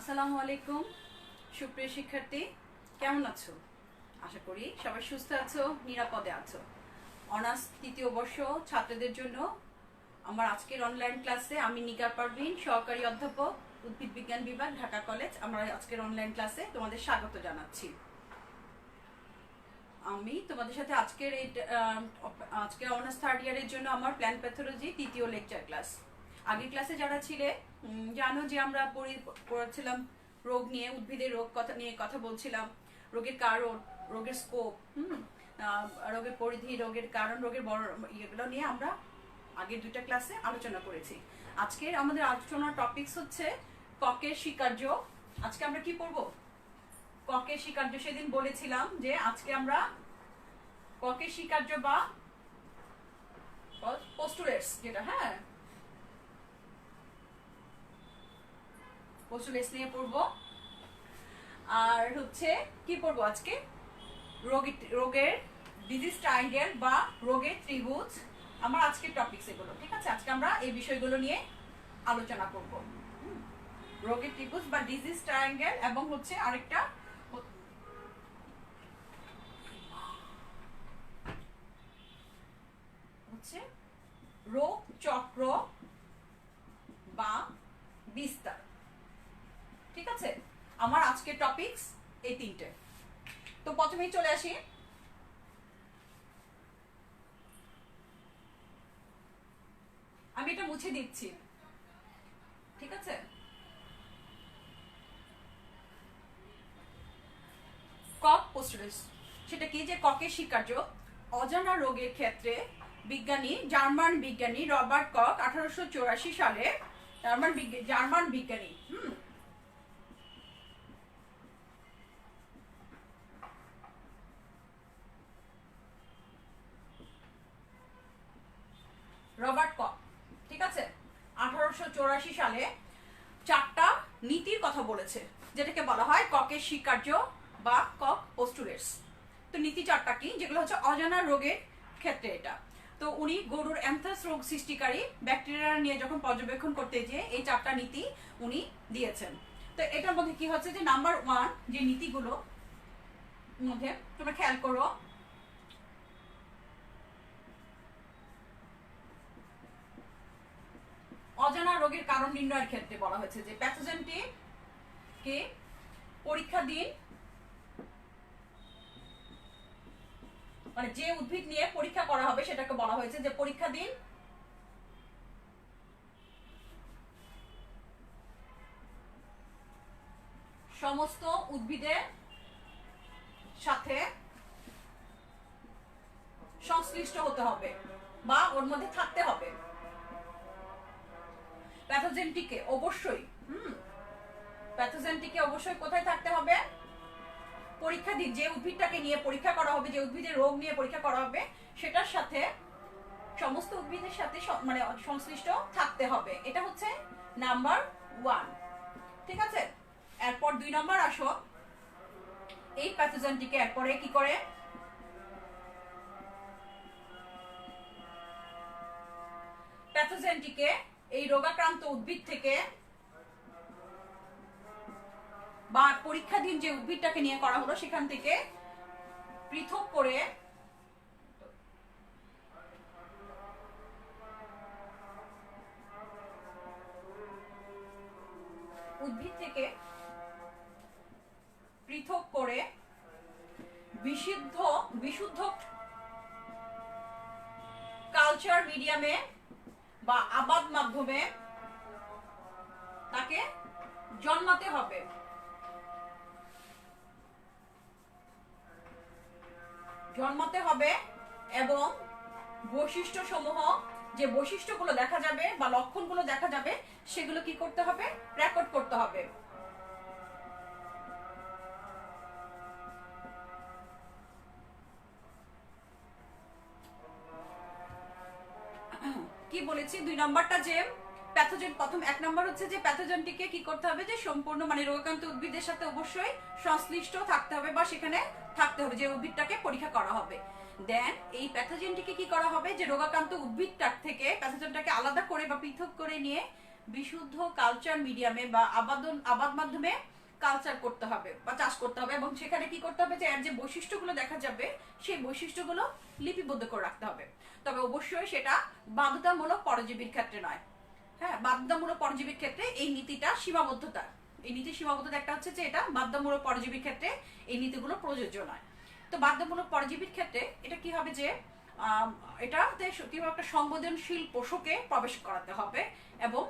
আসসালামু আলাইকুম সুপ্রিয় শিক্ষার্থী, কেমন আছো? আশা করি সবাই সুস্থ আছো, নিরাপদে আছো। অনার্স তৃতীয় বর্ষ ছাত্রদের জন্য আমার আজকের অনলাইন ক্লাসে আমি নিগার পারভিন, সহকারী অধ্যাপক, উদ্ভিদ বিজ্ঞান বিভাগ, ঢাকা কলেজ। আমরা আজকের অনলাইন ক্লাসে তোমাদের স্বাগত জানাচ্ছি। আমি তোমাদের সাথে আজকের অনার্স থার্ড ইয়ারের জন্য আমার প্ল্যান্ট প্যাথোলজি তৃতীয় লেকচার ক্লাস। আগের ক্লাসে যারা ছিলে জানো যে আমরা পড়েছিলাম রোগ নিয়ে, উদ্ভিদের রোগ নিয়ে কথা বলছিলাম, রোগের কারণ, রোগের স্কোপ, রোগের পরিধি, রোগের কারণ, রোগের বড় এগুলো নিয়ে আমরা আগের দুইটা ক্লাসে আলোচনা করেছি। আজকের আমাদের আলোচনার টপিকস হচ্ছে ককের স্বীকার্য। আজকে আমরা কি পড়বো? ককের স্বীকার্য। সেদিন বলেছিলাম যে আজকে আমরা ককের স্বীকার্য বা পোস্টুলেটস, যেটা পোস্টুলেটস নিয়ে পড়বো। আর হচ্ছে কি পড়বো আজকে? রোগের ডিজিজ ট্রায়াঙ্গেল বা রোগের ত্রিভুজ। আমার আজকের টপিকস এগুলো, ঠিক আছে? আজকে আমরা এই বিষয়গুলো নিয়ে আলোচনা করব। রোগের ত্রিভুজ বা ডিজিজ ট্রায়াঙ্গেল, এবং হচ্ছে আরেকটা হচ্ছে রোগ চক্র বা বিস্তার। ঠিক আছে, আমার আজকের টপিকস এই তিনটে। তো প্রথমেই চলে আসি। আমি এটা মুছে দিচ্ছি, ঠিক আছে? কক পোস্টুলেটস সেটা কি? যে ককের স্বীকার্য অজানা রোগের ক্ষেত্রে জার্মান বিজ্ঞানী রবার্ট কক 1884 সালে জার্মান বিজ্ঞানী রবার্ট কক, ঠিক আছে, 1884 সালে 4টা নীতির কথা বলেছে, যেটাকে বলা হয় ককের স্বীকার্য বা কক পোস্টুলেটস। তো নীতি 4টা কি, যেগুলো হচ্ছে অজানা রোগের ক্ষেত্রে এটা। তো উনি গরুর অ্যানথ্রাক্স রোগ সৃষ্টিকারী ব্যাকটেরিয়া নিয়ে যখন পর্যবেক্ষণ করতে যেয়ে এই 4টা নীতি উনি দিয়েছেন। তো এটার মধ্যে কি হচ্ছে যে নাম্বার 1 যে নীতিগুলো মধ্যে তোমরা খেয়াল করো, অজানা রোগের কারণ নির্ণয়ের ক্ষেত্রে বলা হয়েছে যে প্যাথোজেনটিকে পরীক্ষা দিন, মানে যে উদ্ভিদ নিয়ে পরীক্ষা করা হবে সেটাকে বলা হয়েছে যে পরীক্ষা দিন সমস্ত উদ্ভিদের সাথে সংশ্লিষ্ট হতে হবে বা ওর মধ্যে থাকতে হবে। প্যাথোজেনটিকে অবশ্যই কোথায় থাকতে হবে? পরীক্ষা দিন, যে উদ্ভিদটাকে নিয়ে পরীক্ষা করা হবে, যে উদ্ভিদের রোগ নিয়ে পরীক্ষা করা হবে, সেটার সাথে সমস্ত উদ্ভিদের সাথে মানে সংশ্লিষ্ট থাকতে হবে। এটা হচ্ছে নাম্বার 1, ঠিক আছে? এরপর 2 নম্বর আসো। এই প্যাথোজেনটিকে এরপরে কি করে? প্যাথোজেনটিকে এই রোগাক্রান্ত উদ্ভিদ থেকে বা পরীক্ষাধীন যে উদ্ভিদটাকে নিয়ে করা হলো সেখান থেকে পৃথক করে বিশুদ্ধ কালচার মিডিয়ামে বা আবাদ মাধ্যমে তাকে জন্মাতে হবে। এবং বৈশিষ্ট্যসমূহ, যে বৈশিষ্ট্যগুলো দেখা যাবে বা লক্ষণগুলো দেখা যাবে, সেগুলো কি করতে হবে? রেকর্ড করতে হবে। কি বলেছি? 2 নম্বরটা যে প্যাথোজেন, প্রথম 1 নম্বর হচ্ছে যে প্যাথোজেনটিকে কি করতে হবে? যে সম্পূর্ণ মানে রোগাক্রান্ত উদ্ভিদের সাথে অবশ্যই সংশ্লিষ্ট থাকতে হবে বা সেখানে থাকতে হবে যে উদ্ভিদটাকে পরীক্ষা করা হবে। দেন এই প্যাথোজেনটিকে কি করা হবে? যে রোগাক্রান্ত উদ্ভিদটার থেকে প্যাথোজেনটাকে আলাদা করে বা পৃথক করে নিয়ে বিশুদ্ধ কালচার মিডিয়ামে বা আবাদ মাধ্যমে কালচার করতে হবে বা চাষ করতে হবে, এবং সেখানে কি করতে হবে যে এর যে বৈশিষ্ট্যগুলো দেখা যাবে সেই বৈশিষ্ট্যগুলো লিপিবদ্ধ করে রাখতে হবে। তবে অবশ্যই সেটা বাধ্যতামূলক পরজীবীর ক্ষেত্রে নয়। হ্যাঁ, বাধ্যতামূলক পরজীবীর ক্ষেত্রে এই নীতিটা সীমাবদ্ধতা, এই নীতির সীমাবদ্ধতা একটা হচ্ছে যে এটা বাধ্যতামূলক পরজীবীর ক্ষেত্রে এই নীতিগুলো প্রযোজ্য নয়। তো বাধ্যতামূলক পরজীবীর ক্ষেত্রে এটা কি হবে যে এটাতে কিভাবে একটা সংবেদনশীল পোষকে প্রবেশ করাতে হবে, এবং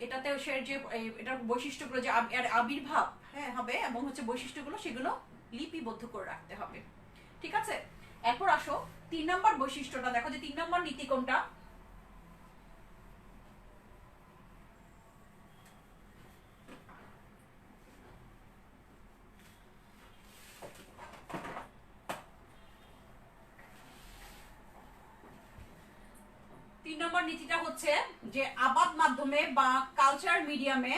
এটাতে সে যে এটার বৈশিষ্ট্যগুলো যে এর আবির্ভাব হ্যাঁ হবে এবং হচ্ছে বৈশিষ্ট্যগুলো সেগুলো লিপিবদ্ধ করে রাখতে হবে। ঠিক আছে, এরপর আসো 3 নম্বর বৈশিষ্ট্যটা দেখো যে 3 নম্বর নীতি কোনটা। নম্বর নীতিটা হচ্ছে যে আবাদ মাধ্যমে বা কালচার মিডিয়ামে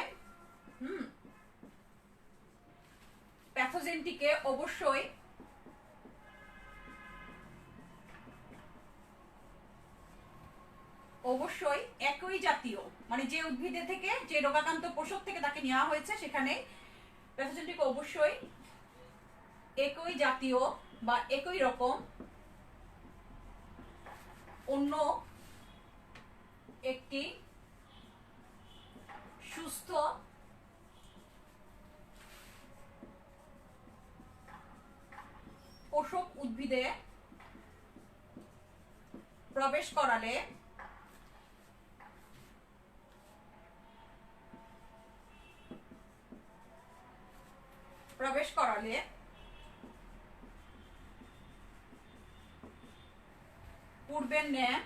প্যাথোজেনটিকে অবশ্যই একই জাতীয়, মানে যে উদ্ভিদে থেকে যে রোগাক্রান্ত পোষক থেকে তাকে নেওয়া হয়েছে সেখানে প্যাথোজেনটিকে অবশ্যই একই জাতীয় বা একই রকম অন্য একটি সুস্থ পোষক উদ্ভিদে প্রবেশ করালে পূর্বের ন্যায়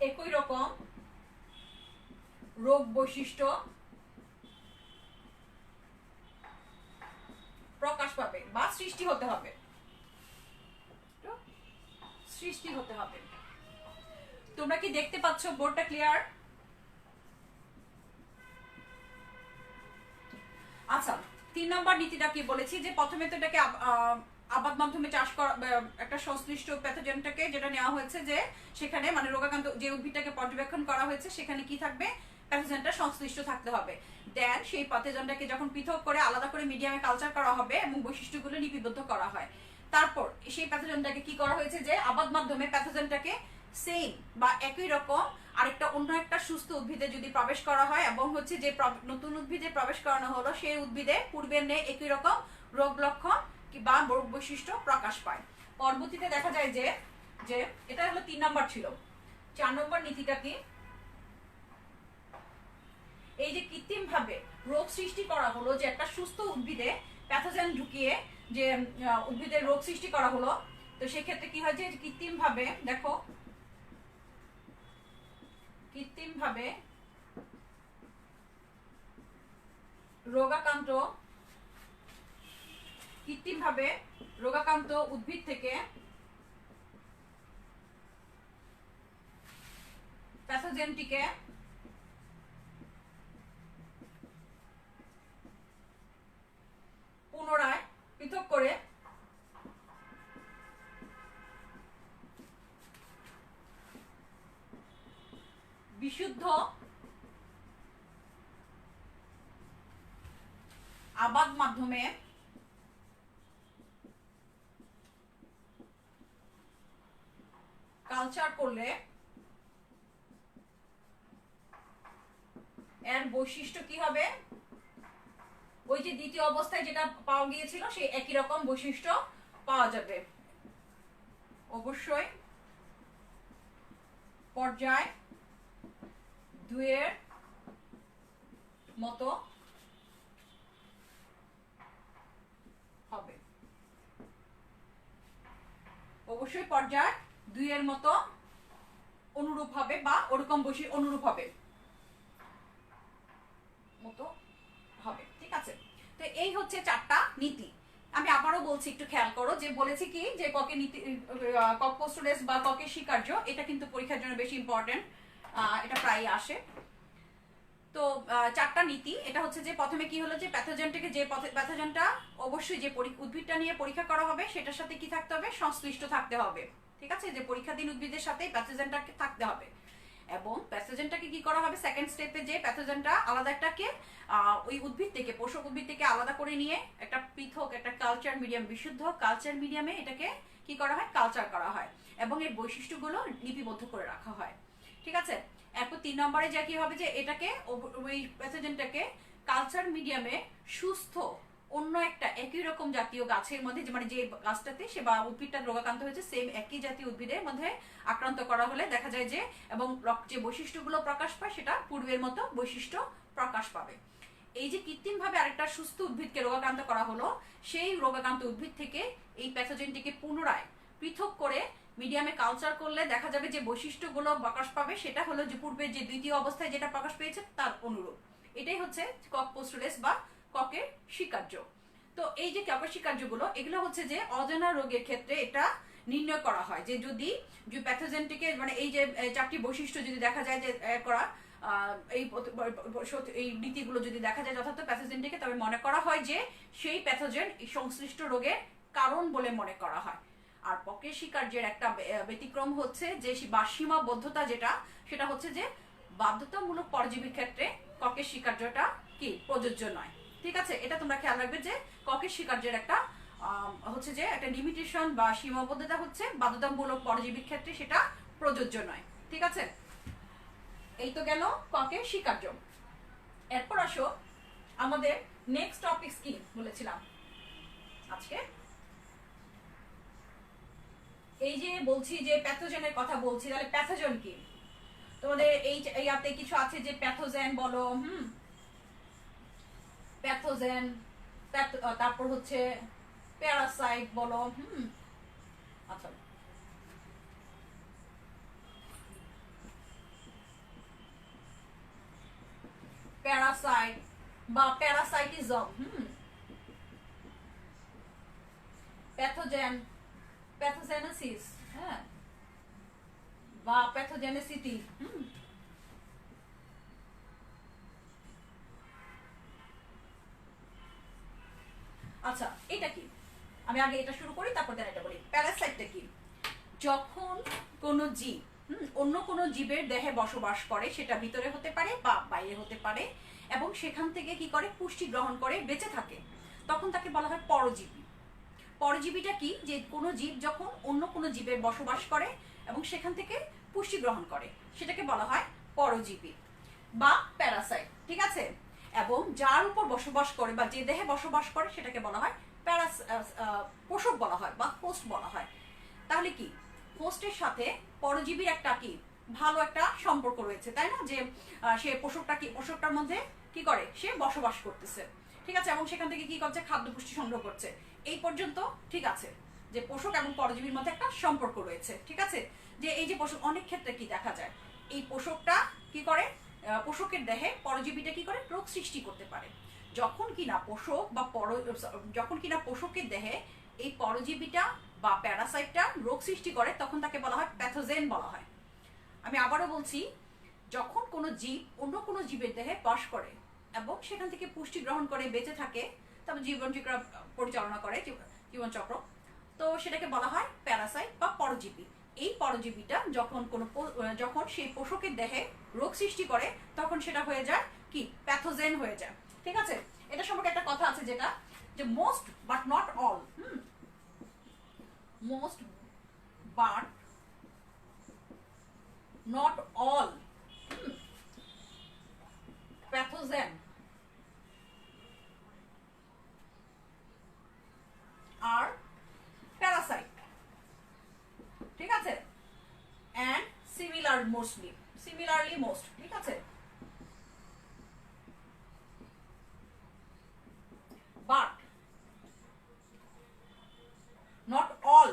একই রকম রোগ বৈশিষ্ট্য প্রকাশ পাবে বা সৃষ্টি হতে হবে। তোমরা কি দেখতে পাচ্ছ বোর্ডটা ক্লিয়ার? আচ্ছা, 3 নম্বর নীতিটা কি বলেছি যে প্রথমে তো এটাকে আবাদ মাধ্যমে চাষ করা একটা সংশ্লিষ্ট প্যাথোজেনটাকে যেটা নেওয়া হয়েছে যে সেখানে মানে রোগাক্রান্ত যে উদ্ভিদটাকে পর্যবেক্ষণ করা হয়েছে সেখানে কি থাকবে, প্যাথোজেনটা সংশ্লিষ্ট থাকতে হবে। দেন সেই প্যাথোজেনটাকে যখন পৃথক করে আলাদা করে মিডিয়ামে কালচার করা হবে এবং বৈশিষ্ট্যগুলো লিপিবদ্ধ করা হয়, তারপর সেই প্যাথোজেনটাকে কি করা হয়েছে যে আবাদ মাধ্যমে প্যাথোজেনটাকে সেম বা একই রকম আরেকটা অন্য একটা সুস্থ উদ্ভিদে যদি প্রবেশ করা হয় এবং হচ্ছে যে নতুন উদ্ভিদে প্রবেশ করানো হলো সেই উদ্ভিদে পূর্বের ন্যায় একই রকম রোগ লক্ষণ বা রোগ বৈশিষ্ট্য প্রকাশ পায়। পরবর্তীতে দেখা যায় যে যে এটা হলো 3 নম্বর ছিল। 4 নম্বর নীতিটা কি, এই যে কৃত্রিম ভাবে রোগ সৃষ্টি করা হলো, যে একটা সুস্থ উদ্ভিদে প্যাথোজেন ঢুকিয়ে যে উদ্ভিদের রোগ সৃষ্টি করা হলো, তো সেক্ষেত্রে কি হয় যে কৃত্রিম ভাবে দেখো রোগাক্রান্ত উদ্ভিদ থেকে প্যাথোজেনটিকে পুনরায় পৃথক করে বিশুদ্ধ আবাদ মাধ্যমে কালচার করলে এর বৈশিষ্ট্য কি হবে, ওই যে দ্বিতীয় অবস্থায় যেটা পাওয়া গিয়েছিল সেই একই রকম বৈশিষ্ট্য পাওয়া যাবে। অবশ্যই পর্যায় 2 এর মতো হবে, অবশ্যই পর্যায় 2 এর মতো অনুরূপ হবে বা ওরকম অনুরূপ হবে মতো হবে। ঠিক আছে, তো এই হচ্ছে 4টা নীতি। আমি আবারও বলছি, একটু খেয়াল করো যে বলেছি কি যে ককে নীতি কক পোস্টুলেটস বা ককে স্বীকার্য, এটা কিন্তু পরীক্ষার জন্য বেশি ইম্পর্টেন্ট, এটা প্রায় আসে। তো তো চারটা নীতি। এটা হচ্ছে যে প্রথমে কি হলো যে প্যাথোজেনটাকে, যে প্যাথোজেনটা অবশ্যই যে উদ্ভিদটা নিয়ে পরীক্ষা করা হবে সেটার সাথে কি থাকতে হবে, সংশ্লিষ্ট থাকতে হবে। ঠিক আছে, যে পরীক্ষাধীন উদ্ভিদের সাথে প্যাথোজেনটা থাকতে হবে। এবং প্যাথোজেনটাকে কি করা হবে, সেকেন্ড স্টেপে যে প্যাথোজেনটা আলাদা একটাকে ওই উদ্ভিদ থেকে, পোষক উদ্ভিদ থেকে আলাদা করে নিয়ে একটা পৃথক একটা কালচার মিডিয়াম, বিশুদ্ধ কালচার মিডিয়ামে এটাকে কি করা হয়, কালচার করা হয় এবং এর বৈশিষ্ট্যগুলো লিপিবদ্ধ করে রাখা হয়। ঠিক আছে, এরপর 3 নম্বরে যা কি হবে যে এটাকে, ওই প্যাথোজেনটাকে কালচার মিডিয়ামে সুস্থ অন্য একটা একই রকম জাতীয় গাছের মধ্যে, মানে যে গাছটাতে সে বা উদ্ভিদটা রোগাক্রান্ত হয়েছে সেম একই জাতীয় উদ্ভিদের মধ্যে আক্রান্ত করা হলে দেখা যায় যে, এবং যে বৈশিষ্ট্যগুলো প্রকাশ পায় সেটা পূর্বের মতো বৈশিষ্ট্য প্রকাশ পাবে। এই যে কৃত্রিমভাবে আরেকটা সুস্থ উদ্ভিদকে রোগাক্রান্ত করা হলো, সেই রোগাক্রান্ত উদ্ভিদ থেকে এই প্যাথোজেনটিকে পুনরায় পৃথক করে মিডিয়ামে কালচার করলে দেখা যাবে যে বৈশিষ্ট্যগুলো প্রকাশ পাবে সেটা হলো যে পূর্বের যে দ্বিতীয় অবস্থায় যেটা প্রকাশ পেয়েছে তার অনুরূপ। এটাই হচ্ছে কক পোস্টুলেস বা ককের স্বীকার্য। তো এই যে ককের স্বীকার্যগুলো, এগুলো হচ্ছে যে অজানা রোগের ক্ষেত্রে এটা নির্ণয় করা হয় যে যদি প্যাথোজেনটিকে, মানে এই যে 4টি বৈশিষ্ট্য যদি দেখা যায় যে করা, এই নীতিগুলো যদি দেখা যায় যথার্থ প্যাথোজেনটিকে, তবে মনে করা হয় যে সেই প্যাথোজেন সংশ্লিষ্ট রোগের কারণ বলে মনে করা হয়। আর ককের স্বীকার্যের একটা ব্যতিক্রম হচ্ছে যে, বা সীমাবদ্ধতা যেটা, সেটা হচ্ছে যে বাধ্যতামূলক পরজীবীর ক্ষেত্রে ককের স্বীকার্যটা কি প্রযোজ্য নয়। ঠিক আছে, এটা তোমরা খেয়াল রাখবে যে ককের স্বীকার্যের একটা হচ্ছে যে একটা লিমিটেশন বা সীমাবদ্ধতা হচ্ছে বাধ্যতামূলক পরজীবীর ক্ষেত্রে সেটা প্রযোজ্য নয়। ঠিক আছে, এই তো গেল ককের স্বীকার্য। এরপর আসো আমাদের নেক্সট টপিক কি বলেছিলাম আজকে, এই যে বলছি যে প্যাথোজেনের কথা বলছি, তাহলে প্যাথোজেন কি? তোমাদের এই ইয়াতে কিছু আছে যে প্যাথোজেন বলো, প্যাথোজেন, তারপর হচ্ছে প্যারাসাইট বলো, আচ্ছা প্যারাসাইট বা প্যারাসাইটিজম, প্যাথোজেন, প্যাথোজেনেসিস, হ্যাঁ, বা প্যাথোজেনেসিটি। আচ্ছা, এটা কি? আমি আগে এটা শুরু করি, তারপর এটা বলি। প্যারাসাইটটা কি? যখন কোনো জীব অন্য কোনো জীবের দেহে বসবাস করে, সেটা ভিতরে হতে পারে বা বাইরে হতে পারে, এবং সেখান থেকে কি করে, পুষ্টি গ্রহণ করে বেঁচে থাকে, তখন তাকে বলা হয় পরজীবী। পরজীবীটা কি? যে কোনো জীব যখন অন্য কোনো জীবের বসবাস করে এবং সেখান থেকে পুষ্টি গ্রহণ করে, সেটাকে বলা হয় পরজীবী বা প্যারাসাইট। ঠিক আছে, এবং যার উপর বসবাস করে বা যে দেহে বসবাস করে সেটাকে বলা হয় পোষক বলা হয় বা হোস্ট বলা হয়। তাহলে কি হোস্টের সাথে পরজীবীর একটা কি ভালো একটা সম্পর্ক রয়েছে, তাই না? যে সে পোষকটার মধ্যে কি করে, সে বসবাস করতেছে। ঠিক আছে, এবং সেখান থেকে কি করছে, খাদ্য পুষ্টি সংগ্রহ করছে। এই পর্যন্ত ঠিক আছে, যে পোষক এবং পরজীবীর মধ্যে একটা সম্পর্ক রয়েছে। ঠিক আছে, যে এই যে পোষক, অনেক ক্ষেত্রে কি দেখা যায়, এই পোষকটা কি করে, পোষকের দেহে পরজীবীটা কি করে, রোগ সৃষ্টি করতে পারে। যখন কিনা পোষক বা যখন কিনা পোষকের দেহে এই পরজীবীটা বা প্যারাসাইটটা রোগ সৃষ্টি করে, তখন তাকে বলা হয় প্যাথোজেন বলা হয়। আমি আবারও বলছি, যখন কোনো জীব অন্য কোনো জীবের দেহে বাস করে এবং সেখান থেকে পুষ্টি গ্রহণ করে বেঁচে থাকে, তারপর জীবনচক্র পরিচালনা করে, জীবনচক্র, তো সেটাকে বলা হয় প্যারাসাইট বা পরজীবী। এই পরজীবীটা যখন সেই পোষকের দেহে রোগ সৃষ্টি করে, তখন সেটা হয়ে যায় কি, প্যাথোজেন হয়ে যায়। ঠিক আছে, এটা সম্পর্কে একটা কথা আছে যেটা, যে most but not all, most but not all pathogen are parasite. ঠিক আছে, and similarly most, ঠিক আছে, but not all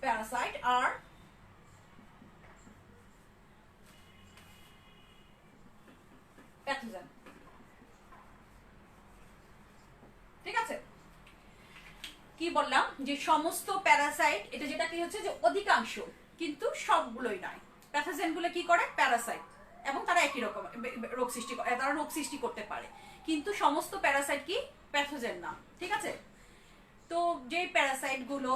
parasite are pathogen. ঠিক আছে, কি বললাম, যে সমস্ত প্যারাসাইট, এটা যেটা কি হচ্ছে যে অধিকাংশ, কিন্তু সবগুলোই নয়। প্যাথোজেন গুলো কি করে, প্যারাসাইট। এবং তারা একই রকম রোগ সৃষ্টি করে, তারা রোগ সৃষ্টি করতে পারে, কিন্তু সমস্ত প্যারাসাইট কি প্যাথোজেন না, ঠিক আছে। তো যে প্যারাসাইট গুলো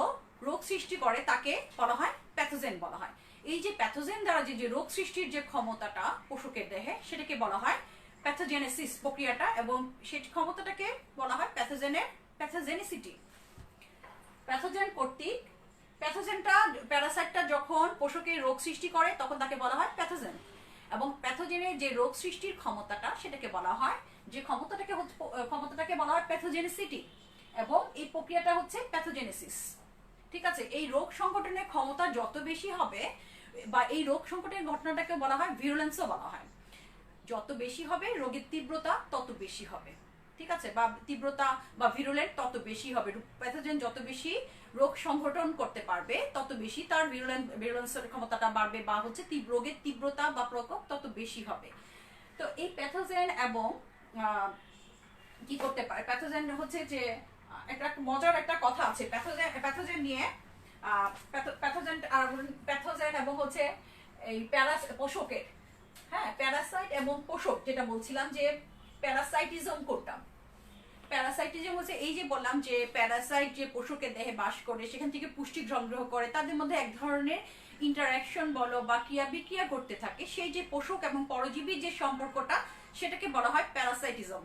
রোগ সৃষ্টি করে তাকে বলা হয় প্যাথোজেন বলা হয়। এই যে প্যাথোজেন দ্বারা যে রোগ সৃষ্টির যে ক্ষমতাটা পশুকের দেহে, সেটাকে বলা হয় প্যাথোজেনেসিস প্রক্রিয়াটা, এবং সেই ক্ষমতাটাকে বলা হয় প্যাথোজেনিসিটি। প্যাথোজেন কর্তৃক, প্যাথোজেনটা প্যারাসাইটটা যখন পশুকে রোগ সৃষ্টি করে তখন তাকে বলা হয় প্যাথোজেন, এবং প্যাথোজেনের যে রোগ সৃষ্টির ক্ষমতাটা সেটাকে বলা হয়, যে ক্ষমতাটাকে বলা হয় প্যাথোজেনিসিটি, এবং এই প্রক্রিয়াটা হচ্ছে প্যাথোজেনেসিস, ঠিক আছে। এই রোগ সংগঠনের ক্ষমতা যত বেশি হবে, বা এই রোগ সংকটের ঘটনাটাকে বলা হয় ভিরুলেন্সও বলা হয়, যত বেশি হবে রোগের তীব্রতা তত বেশি হবে, ঠিক আছে, বা তীব্রতা বা ভিরুলেন্ট তত বেশি হবে। প্যাথোজেন যত বেশি রোগ সংগঠন করতে পারবে তত বেশি তার ভিরুলেন্সের ক্ষমতাটা বাড়বে, বা হচ্ছে রোগের তীব্রতা বা প্রকোপ তত বেশি হবে। তো এই প্যাথোজেন এবং কি করতে পারে, প্যাথোজেন হচ্ছে যে একটা মজার একটা কথা আছে প্যাথোজেন নিয়ে, প্যাথোজেন এবং হচ্ছে এই পোষকের, হ্যাঁ, প্যারাসাইট এবং পোষক, যেটা বলছিলাম যে প্যারাসাইটিজম করতাম। প্যারাসাইটিজম হচ্ছে এই যে বললাম যে প্যারাসাইট যে পশুকে দেহে বাস করে, সেখান থেকে পুষ্টি সংগ্রহ করে, তাদের মধ্যে এক ধরনের ইন্টারাকশন বলো বা ক্রিয়া বিক্রিয়া করতে থাকে, সেই যে পোষক এবং পরজীবীর যে সম্পর্কটা সেটাকে বলা হয় প্যারাসাইটিজম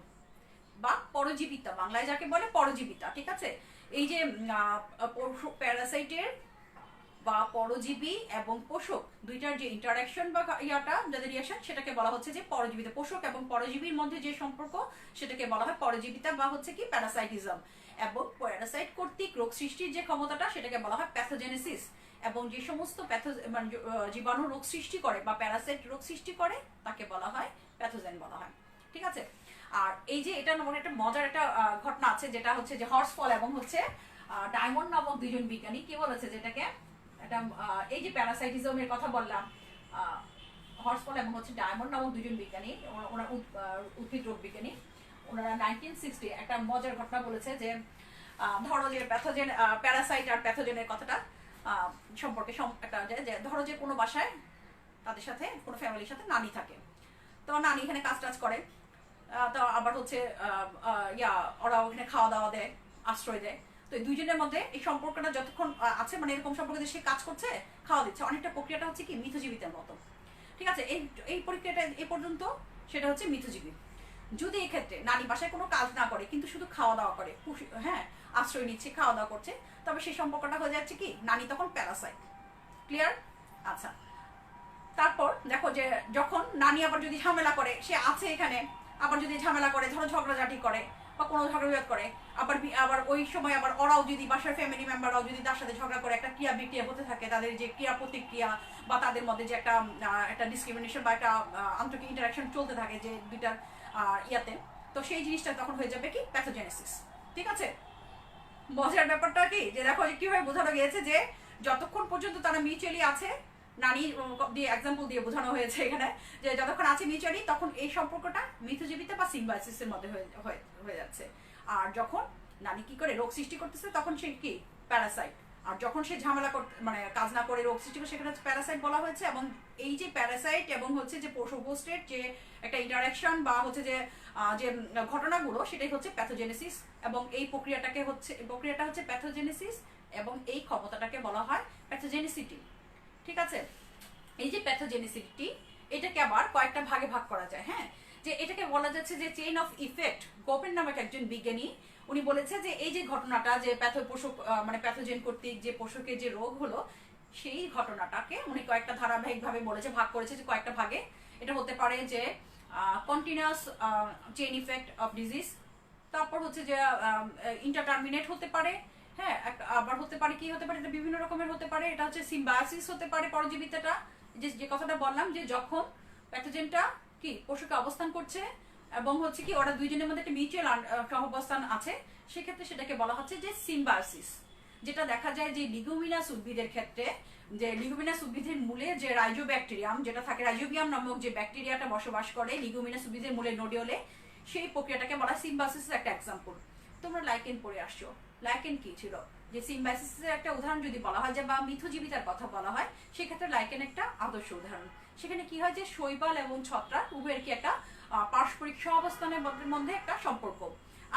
বা পরজীবিতা, বাংলায় যাকে বলে পরজীবিতা, ঠিক আছে। এই যে প্যারাসাইটের বা পরজীবী এবং পোষক দুইটার যে ইন্টারাকশন বা ইয়াটা যাদের রিয়াকশন, সেটাকে বলা হচ্ছে যে পরজীবিতা। পোষক এবং পরজীবীর মধ্যে যে সম্পর্ক সেটাকে বলা হয় পরজীবিতা বা হচ্ছে কি প্যারাসাইটিজম, এবং প্যারাসাইট কর্তৃক রোগ সৃষ্টির যে ক্ষমতাটা সেটাকে বলা হয় প্যাথোজেনেসিস, এবং যে সমস্ত জীবাণু রোগ সৃষ্টি করে বা প্যারাসাইট রোগ সৃষ্টি করে তাকে বলা হয় প্যাথোজেন বলা হয়, ঠিক আছে। আর এই যে এটা মানে একটা মজার একটা ঘটনা আছে, যেটা হচ্ছে যে হর্সফল এবং হচ্ছে ডায়মন্ড নামক দুইজন বিজ্ঞানী কি বলেছে, যেটাকে এটা এই যে প্যারাসাইটিজমের কথা বললাম, হর্সফল এবং হচ্ছে ডায়মন্ড নামক দুজন বিজ্ঞানী, ওরা উদ্ভিদ রোগ বিজ্ঞানী, ওনারা 1960 একটা মজার ঘটনা বলেছে যে ধরো যে প্যাথোজেন, প্যারাসাইট আর প্যাথোজেনের কথাটা সম্পর্কে একটা, যে ধরো যে কোনো বাসায় তাদের সাথে কোনো ফ্যামিলির সাথে নানি থাকে, তো নানি এখানে কাজ টাজ করে, তো আবার হচ্ছে ওরা ওখানে খাওয়া দাওয়া দেয়, আশ্রয় দেয়। তো এই দুইজনের মধ্যে এই সম্পর্কটা যতক্ষণ আছে, মানে এরকম সম্পর্ক যে সে কাজ করছে, খাওয়া দিচ্ছে, অনেকটা প্রক্রিয়াটা হচ্ছে কি মিথজীবিতের মতো, ঠিক আছে। এই প্রক্রিয়াটা এই পর্যন্ত সেটা হচ্ছে মিথজীবী। যদি এক্ষেত্রে নানি বাসায় কোনো কাজ না করে কিন্তু শুধু খাওয়া দাওয়া করে, হ্যাঁ, আশ্রয় নিচ্ছে, খাওয়া দাওয়া করছে, তবে সেই সম্পর্কটা হয়ে যাচ্ছে কি নানি তখন প্যারাসাইট। ক্লিয়ার? আচ্ছা, তারপর দেখো যে যখন নানি আবার যদি ঝামেলা করে, সে আছে এখানে, আবার যদি ঝামেলা করে, ধরো ঝগড়াঝাটি করে বা কোনো ঝগড়া করে, আবার ওই সময় আবার ওরাও যদি বাসার ফ্যামিলি মেম্বাররাও যদি তার সাথে ঝগড়া করে, একটা ক্রিয়া বিক্রিয়া হতে থাকে, তাদের যে ক্রিয়া প্রতিক্রিয়া বা তাদের মধ্যে যে একটা ডিসক্রিমিনেশন বা একটা আন্তরিক ইন্টারাকশন চলতে থাকে যে দুইটার ইয়াতে, তো সেই জিনিসটা তখন হয়ে যাবে কি প্যাথোজেনেসিস, ঠিক আছে। মজার ব্যাপারটা কি যে দেখো কিভাবে বোঝানো গিয়েছে যে যতক্ষণ পর্যন্ত তারা মিউচুয়ালি আছে, নানি দিয়ে এক্সাম্পল দিয়ে বোঝানো হয়েছে এখানে, যে যতক্ষণ আছে মিউচুয়ালি তখন এই সম্পর্কটা মিথজীবিতা বা সিম্বায়োসিসের মধ্যে হয়ে যাচ্ছে। আর যখন নানি কি করে রোগ সৃষ্টি করতেছে তখন সে কি প্যারাসাইট, আর যখন সে ঝামেলা মানে কাজ না করে রোগ সৃষ্টি করে সেখানে হচ্ছে প্যারাসাইট বলা হয়েছে। এবং এই যে প্যারাসাইট এবং হচ্ছে যে পোষক-হোস্টের যে একটা ইন্টারাকশন বা হচ্ছে যে ঘটনাগুলো, সেটাই হচ্ছে প্যাথোজেনেসিস, এবং এই প্রক্রিয়াটা হচ্ছে প্যাথোজেনেসিস, এবং এই ক্ষমতাটাকে বলা হয় প্যাথোজেনিসিটি, ঠিক আছে। এই যে প্যাথোজেনিসিটি, এটাকে আবার কয়েকটা ভাগে ভাগ করা যায়, হ্যাঁ, যে এটাকে বলা যাচ্ছে যে চেইন অফ ইফেক্ট। গোপেন নামক একজন বিজ্ঞানী, উনি বলেছে যে এই যে ঘটনাটা যে প্যাথোজেন কর্তৃক যে পশুকে যে রোগ হলো, সেই ঘটনাটাকে উনি কয়েকটা ধারাবাহিক ভাবে বলেছে, ভাগ করেছে যে কয়েকটা ভাগে। এটা হতে পারে যে continuous chain effect of disease, তারপর হচ্ছে যে ইন্টারটার্মিনেট হতে পারে, হ্যাঁ, আবার হতে পারে কি হতে পারে, এটা বিভিন্ন রকমের হতে পারে। এটা হচ্ছে সিম্বায়োসিস হতে পারে, পরজীবিতাটা যে কথাটা বললাম, যে যখন প্যাথোজেনটা কি পশুকে অবস্থান করছে এবং হচ্ছে কি ওরা দুইজনের মধ্যে একটা মিউচুয়াল সহাবস্থান আছে, সেক্ষেত্রে সেটাকে বলা হচ্ছে যে সিম্বায়োসিস। যেটা দেখা যায় যে লিগুমিনাস উদ্ভিদের ক্ষেত্রে, যে লিগুমিনাস উদ্ভিদের মূলে যে রাইজোব্যাকটেরিয়াম যেটা থাকে, রাইজোবিয়াম নামক যে ব্যাকটেরিয়াটা বসবাস করে লিগুমিনাস উদ্ভিদের মূলে নোডিওলে, সেই প্রক্রিয়াটাকে বলা সিম্বায়োসিসের একটা এক্সাম্পল। তোমরা লাইকেন পড়ে আসছো, লাইকেন কি ছিল, যে সিম্বায়োসিসের একটা উদাহরণ যদি বলা হয় যে বা মিথজীবিতার কথা বলা হয়, সেক্ষেত্রে লাইকেন একটা আদর্শ উদাহরণ। সেখানে কি হয় যে শৈবাল এবং ছত্রাক উভয়ের কি একটা পারস্পরিক সহাবস্থানের মধ্যে একটা সম্পর্ক।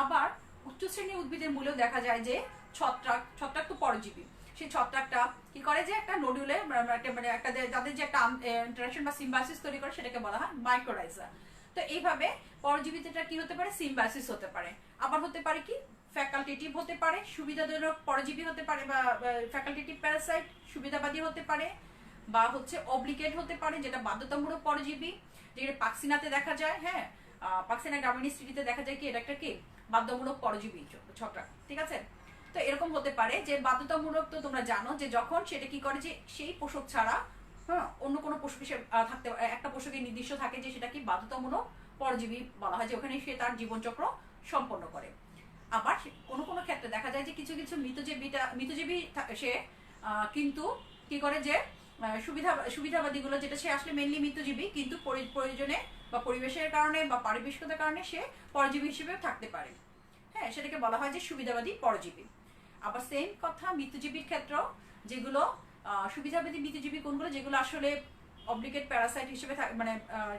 আবার উচ্চ শ্রেণীর উদ্ভিদের মূলেও দেখা যায় যে ছত্রাক তো পরজীবী, সেই ছত্রাকটা কি করে যে একটা নোডুলে মানে একটা যাদের যে একটা ইন্টারাকশন বা সিম্বায়োসিস তৈরি করে সেটাকে বলা হয় মাইক্রোরাইজা। তো এইভাবে পরজীবীটা কি হতে পারে, সিম্বায়োসিস হতে পারে। আবার হতে পারে কি ফ্যাকাল্টেটিভ হতে পারে, সুবিধাজনক পরজীবী হতে পারে, বা ফ্যাকাল্টেটিভ প্যারাসাইট সুবিধাবাদী হতে পারে, বা হচ্ছে অব্লিগেট হতে পারে যেটা বাধ্যতামূলক পরজীবী, যেটা পাক্সিনাতে দেখা যায়। হ্যাঁ, পাক্সিনা গ্রামিনিস্ট্রিতে দেখা যায় কি এটা একটা কি বাধ্যতামূলক পরজীবী ছত্রাক, ঠিক আছে। তো এরকম হতে পারে যে বাধ্যতামূলক, তো তোমরা জানো যে যখন সেটা কি করে যে সেই পোষক ছাড়া অন্য কোনো পোষক হিসেবে থাকতে, একটা পোষকের নির্দিষ্ট থাকে যে সেটা কি বাধ্যতামূলক পরজীবী বলা হয়, যে ওখানে সে তার জীবনচক্র সম্পন্ন করে। আবার কোনো কোনো ক্ষেত্রে দেখা যায় যে কিছু কিছু মৃতজীবী সে কিন্তু কি করে যে সুবিধাবাদীগুলো, যেটা সে আসলে মেনলি মৃতজীবী কিন্তু প্রয়োজনে বা পরিবেশের কারণে বা পারিবেশিকতার কারণে সে পরজীবী হিসেবেও থাকতে পারে। হ্যাঁ, সেটাকে বলা হয় যে সুবিধাবাদী পরজীবী। আবার সেম কথা মৃতজীবীর ক্ষেত্রেও, যেগুলো সুবিধাবাদী মৃতজীবী কোনগুলো, যেগুলো আসলে অব্লিগেট প্যারাসাইট হিসেবে মানে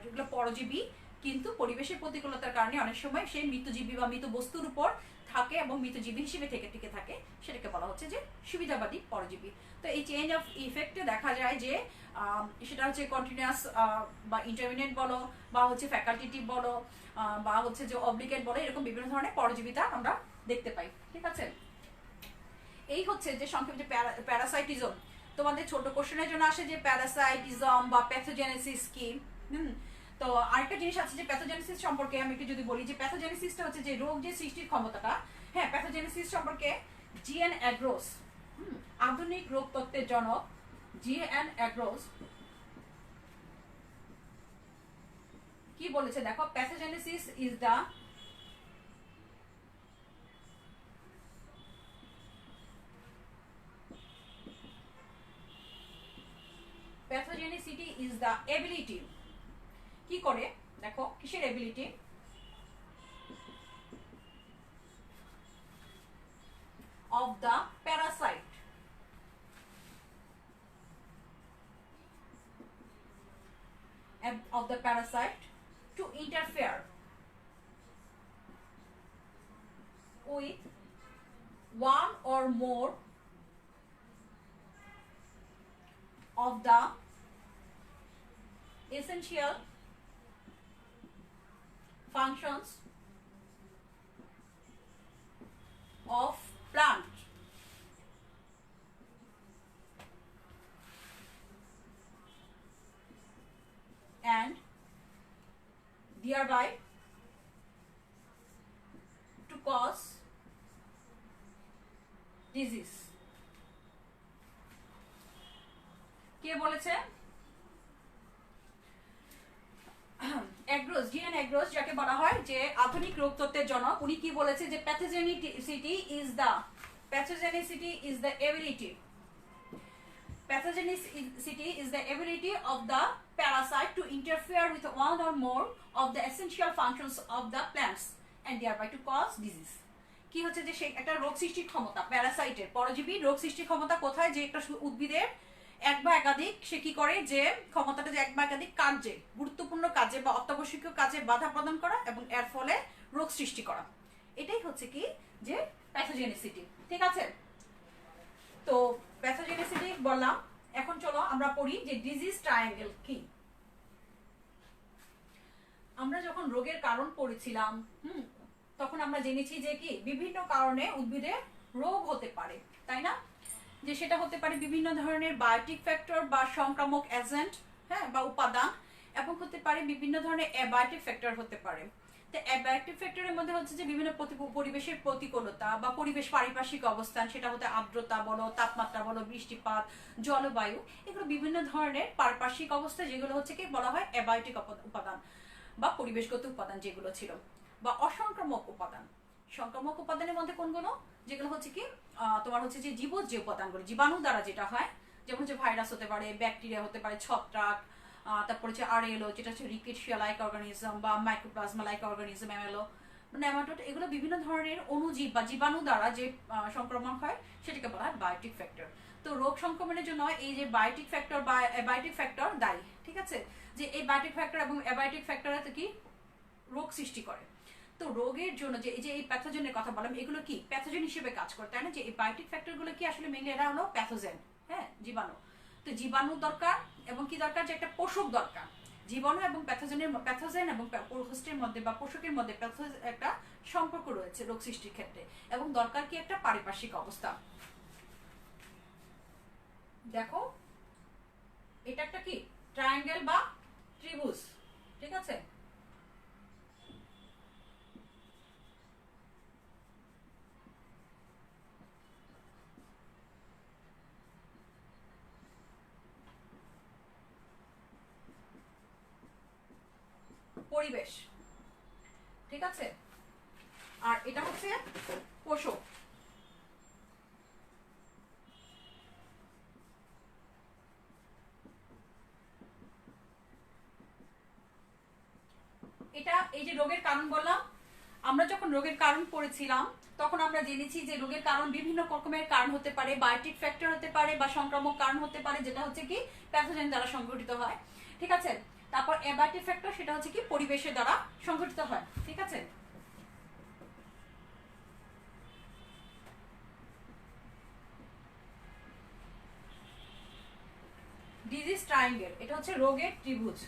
যেগুলো পরজীবী কিন্তু পরিবেশের প্রতিকূলতার কারণে অনেক সময় সেই মৃতজীবী বা মৃত বস্তুর উপর থাকে এবং মৃতজীবী হিসেবে থেকে টিকে থাকে, সেটাকে বলা হচ্ছে যে সুবিধাবাদী পরজীবী। তো এই চেঞ্জ অফ ইফেক্টে দেখা যায় যে সেটা হচ্ছে কন্টিনিউয়াস বা ইন্টারমিডিয়েট বলো, বা হচ্ছে ফ্যাকাল্টেটিভ বলো, বা হচ্ছে যে অব্লিগেট বলো, এরকম বিভিন্ন ধরনের পরজীবিতা আমরা দেখতে পাই, ঠিক আছে। এই হচ্ছে যে সংক্ষেপে যে প্যারাসাইটিজম, তোমাদের ছোট কোশ্চেনের জন্য আসে যে প্যারাসাইটিজম বা প্যাথোজেনেসিস কি। তো আরেকটা জিনিস আছে যে প্যাথোজেনেসিস সম্পর্কে আমি একটু যদি বলি, যে প্যাথোজেনেসিসটা হচ্ছে যে রোগ যে সৃষ্টির ক্ষমতাটা। হ্যাঁ, প্যাথোজেনেসিস সম্পর্কে জিএন অ্যাগ্রোস, আধুনিক রোগ তত্ত্বের জনক জিএন অ্যাগ্রোস কি বলেছে দেখো, pathogenesis is the pathogenicity is the ability, কি করে দেখো কিসের ability, of the parasite to interfere with one or more of the essential functions of plant and thereby to cause disease। কে বলেছে? অ্যাগ্রোস, জিএন অ্যাগ্রোস, যাকে বলা হয় যে আধুনিক রোগ তত্ত্বের জনক, উনি কি বলেছে যে pathogenicity is the ability Pathogenicity is the ability of the parasite to interfere with one or more of the essential functions of the plants and thereby to cause disease। কি হচ্ছে যে সেই একটা রোগ সৃষ্টির ক্ষমতা, প্যারাসাইটের পরজীবীর রোগ সৃষ্টির ক্ষমতা কোথায়, যে একটা উদ্ভিদের এক বা একাধিক সে কি করে যে ক্ষমতাটা যে এক বা একাধিক কাজে, গুরুত্বপূর্ণ কাজে বা অত্যাবশ্যকীয় কাজে বাধা প্রদান করা এবং এর ফলে রোগ সৃষ্টি করা, এটাই হচ্ছে কি যে প্যাথোজেনিসিটি, ঠিক আছে। তো প্যাথোজেনিসিটি বললাম, এখন চলো আমরা পড়ি যে ডিজিজ ট্রায়াঙ্গেল কি। আমরা যখন রোগের কারণ পড়েছিলাম তখন আমরা জেনেছি যে কি বিভিন্ন কারণে উদ্ভিদের রোগ হতে পারে, তাই না, যে সেটা হতে পারে বিভিন্ন ধরনের বায়োটিক ফ্যাক্টর বা সংক্রামক এজেন্ট, হ্যাঁ, বা উপাদান, এবং হতে পারে বিভিন্ন ধরনের অ্যাবায়োটিক ফ্যাক্টর হতে পারে। তো অ্যাবায়োটিক ফ্যাক্টরের মধ্যে হচ্ছে যে বিভিন্ন পরিবেশের প্রতিকূলতা বা পরিবেশ পারিপার্শ্বিক অবস্থান, সেটা হতে আর্দ্রতা বলো, তাপমাত্রা বলো, বৃষ্টিপাত, জলবায়ু, এগুলো বিভিন্ন ধরনের পারিপার্শ্বিক অবস্থা, যেগুলো হচ্ছে কি বলা হয় অ্যাবায়োটিক উপাদান বা পরিবেশগত উপাদান যেগুলো ছিল, বা অসংক্রামক উপাদান। সংক্রামক উপাদানের মধ্যে কোনগুলো, যেগুলো হচ্ছে কি তোমার হচ্ছে যে জীবজ যে উপাদানগুলো জীবাণু দ্বারা যেটা হয়, যেমন হচ্ছে ভাইরাস হতে পারে, ব্যাকটেরিয়া হতে পারে, ছত্রাক, তারপর হচ্ছে আরএলও যেটা হচ্ছে রিকেটশিয়া লাইক অর্গানিজম, বা mycoplasma like organism, MLO, nematode, এগুলো বিভিন্ন ধরনের অণুজীব বা জীবাণু দ্বারা যে সংক্রমণ হয় সেটাকে বলা হয় বায়োটিক ফ্যাক্টর। তো তো রোগ সংক্রমণের জন্য এই যে বায়োটিক ফ্যাক্টর বা অ্যাবায়োটিক ফ্যাক্টর দায়ী, ঠিক আছে? যে এই বায়োটিক ফ্যাক্টর এবং অ্যাবায়োটিক ফ্যাক্টর কি রোগ সৃষ্টি করে। তো রোগের জন্য যে এই প্যাথোজেনের কথা বললাম, এগুলো কি প্যাথোজেন হিসেবে কাজ করে, তাই না? যে এই বায়োটিক ফ্যাক্টরগুলো কি আসলে মেইনলি এরা হলো প্যাথোজেন, হ্যাঁ, জীবাণু। তো জীবাণু দরকার এবং কি দরকার, যে একটা পোষক দরকার। জীবাণু এবং প্যাথোজেন এবং হোস্টের মধ্যে বা পোষকের মধ্যে একটা সম্পর্ক রয়েছে রোগ সৃষ্টির ক্ষেত্রে, এবং দরকার কি একটা পারিপার্শ্বিক অবস্থা। দেখো এটা একটা কি ট্রায়াঙ্গেল বা ত্রিভুজ, ঠিক আছে? পরিবেশ, ঠিক আছে, আর এটা হচ্ছে পোষক। এটা এই যে রোগের কারণ বললাম, আমরা যখন রোগের কারণ পড়েছিলাম তখন আমরা জেনেছি যে রোগের কারণ বিভিন্ন রকমের কারণ হতে পারে, বায়োটিক ফ্যাক্টর হতে পারে বা সংক্রামক কারণ হতে পারে, যেটা হচ্ছে কি প্যাথোজেন দ্বারা সংঘটিত হয়, ঠিক আছে? তারপর অ্যাবায়োটিক ফ্যাক্টর, সেটা হচ্ছে কি পরিবেশের দ্বারা সংঘটিত হয়, ঠিক আছে? ডিজিজ ট্রায়াঙ্গেল, এটা হচ্ছে রোগের ত্রিভুজ।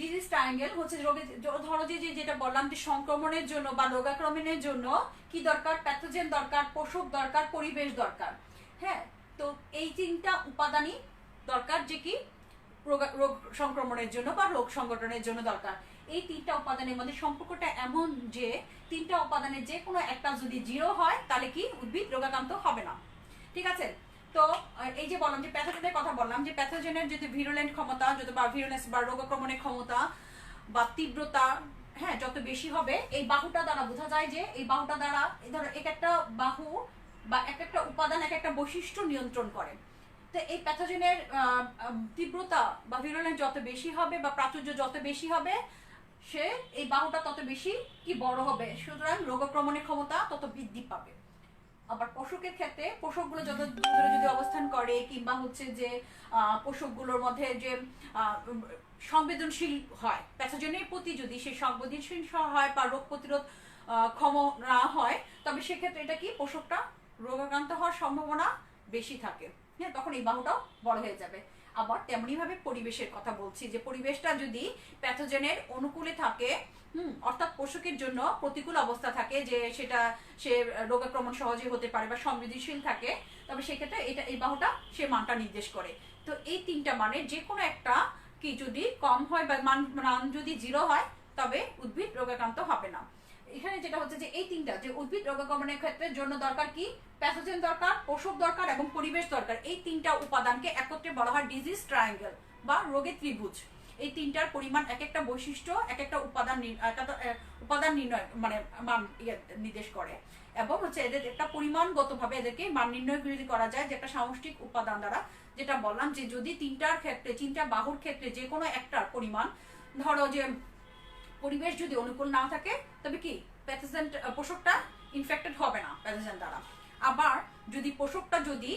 ডিজিজ ট্রায়াঙ্গেল হচ্ছে রোগের, ধরো যে যেটা বললাম যে সংক্রমণের জন্য বা রোগাক্রমণের জন্য কি দরকার, প্যাথোজেন দরকার, পোষক দরকার, পরিবেশ দরকার, হ্যাঁ। তো এই তিনটা উপাদানই দরকার, যে কি রোগ সংক্রমণের জন্য বা রোগ সংগঠনের জন্য দরকার। এই তিনটা উপাদানের মধ্যে সম্পর্কটা এমন যে তিনটা উপাদানের যে কোনো একটা যদি জিরো হয় তাহলে কি উদ্ভিদ রোগাক্রান্ত হবে না, ঠিক আছে? তো এই যে বললাম যে প্যাথোজেনের কথা বললাম, যে প্যাথোজেনের যদি ভিরুলেন্ট ক্ষমতা, যত বা ভিরুলেন্স বা রোগাক্রমণের ক্ষমতা বা তীব্রতা, হ্যাঁ, যত বেশি হবে, এই বাহুটা দ্বারা বোঝা যায় যে এই বাহুটা দ্বারা ধরো এক একটা বাহু বা এক একটা উপাদান এক একটা বৈশিষ্ট্য নিয়ন্ত্রণ করে। তো এই প্যাথোজেনের তীব্রতা বা ভিরুলেন্স যত বেশি হবে বা প্রাচুর্য যত বেশি হবে, সে এই বাহুটা তত বেশি কি বড় হবে, সুতরাং রোগাক্রমণের ক্ষমতা তত বৃদ্ধি পাবে। আবার পোষকের ক্ষেত্রে পোষকগুলো যত দূরে যদি অবস্থান করে, কিংবা হচ্ছে যে পোষকগুলোর মধ্যে যে সংবেদনশীল হয় প্যাথোজেনের প্রতি, যদি সে সংবেদনশীল হয় বা রোগ প্রতিরোধ ক্ষম না হয়, তবে সেক্ষেত্রে এটা কি পোষকটা রোগাক্রান্ত হওয়ার সম্ভাবনা বেশি থাকে, হ্যাঁ, তখন এই বাহুটাও বড় হয়ে যাবে। আবার তেমনি ভাবে পরিবেশের কথা বলছি, যে পরিবেশটা যদি প্যাথোজেনের অনুকূলে থাকে, অর্থাৎ পোষকের জন্য প্রতিকূল অবস্থা থাকে, যে সেটা সে রোগাক্রমণ সহজে হতে পারে বা সংবেদনশীল থাকে, তবে সেক্ষেত্রে এটা এই বাহুটা সে মানটা নির্দেশ করে। তো এই তিনটা মানের যে কোনো একটা কি যদি কম হয় বা মান যদি জিরো হয়, তবে উদ্ভিদ রোগাক্রান্ত হবে না। এখানে যেটা হচ্ছে যে এই তিনটা, যে উদ্ভিদ রোগাক্রমণের ক্ষেত্রে জন্য দরকার কি, প্যাথোজেন দরকার, পোষক দরকার এবং পরিবেশ দরকার। এই তিনটা উপাদানকে একত্রে বলা হয় ডিজিজ ট্রায়াঙ্গেল বা রোগের ত্রিভুজ। এই তিনটার পরিমাণ এক একটা বৈশিষ্ট্য এক একটা উপাদান নির্ণয় মানে মান নির্দেশ করে, এবং হচ্ছে এদের একটা পরিমাণগতভাবে এদেরকে মান নির্ণয় করা যায়, যে একটা সামষ্টিক উপাদান দ্বারা। যেটা বললাম যে যদি তিনটার ক্ষেত্রে, তিনটা বাহুর ক্ষেত্রে যে কোনো একটার পরিমাণ, ধরো যে পরিবেশ যদি অনুকূল না থাকে, তবে কি প্যাথোজেন পোষকটা ইনফেক্টেড হবে না প্যাথোজেন দ্বারা। আবার যদি পোষকটা যদি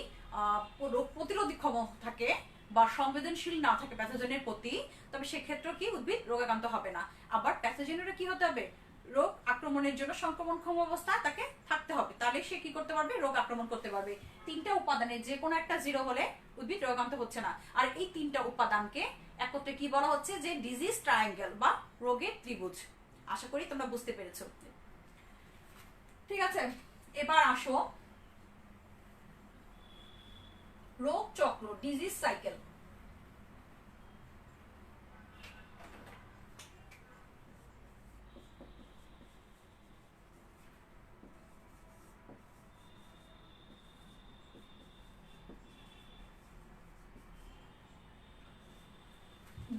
রোগ প্রতিরোধী ক্ষম থাকে বা সংবেদনশীল না থাকে প্যাথোজেনের প্রতি, তবে সেক্ষেত্রে কি উদ্ভিদ রোগাক্রান্ত হবে না। আবার প্যাথোজেনেরও কি হতে হবে, রোগ আক্রমণের জন্য সংক্রমণক্ষম অবস্থা তাকে থাকতে হবে, তাহলে সে কি করতে পারবে, রোগ আক্রমণ করতে পারবে। তিনটা উপাদানের যে কোনো একটা জিরো হলে উদ্ভিদ রোগাক্রান্ত হচ্ছে না। আর এই তিনটা উপাদানকে একত্রে কি বলা হচ্ছে, যে ডিজিজ ট্রায়াঙ্গেল বা রোগের ত্রিভুজ। আশা করি তোমরা বুঝতে পেরেছো, ঠিক আছে? এবার আসো রোগ চক্র, ডিজিজ সাইকেল।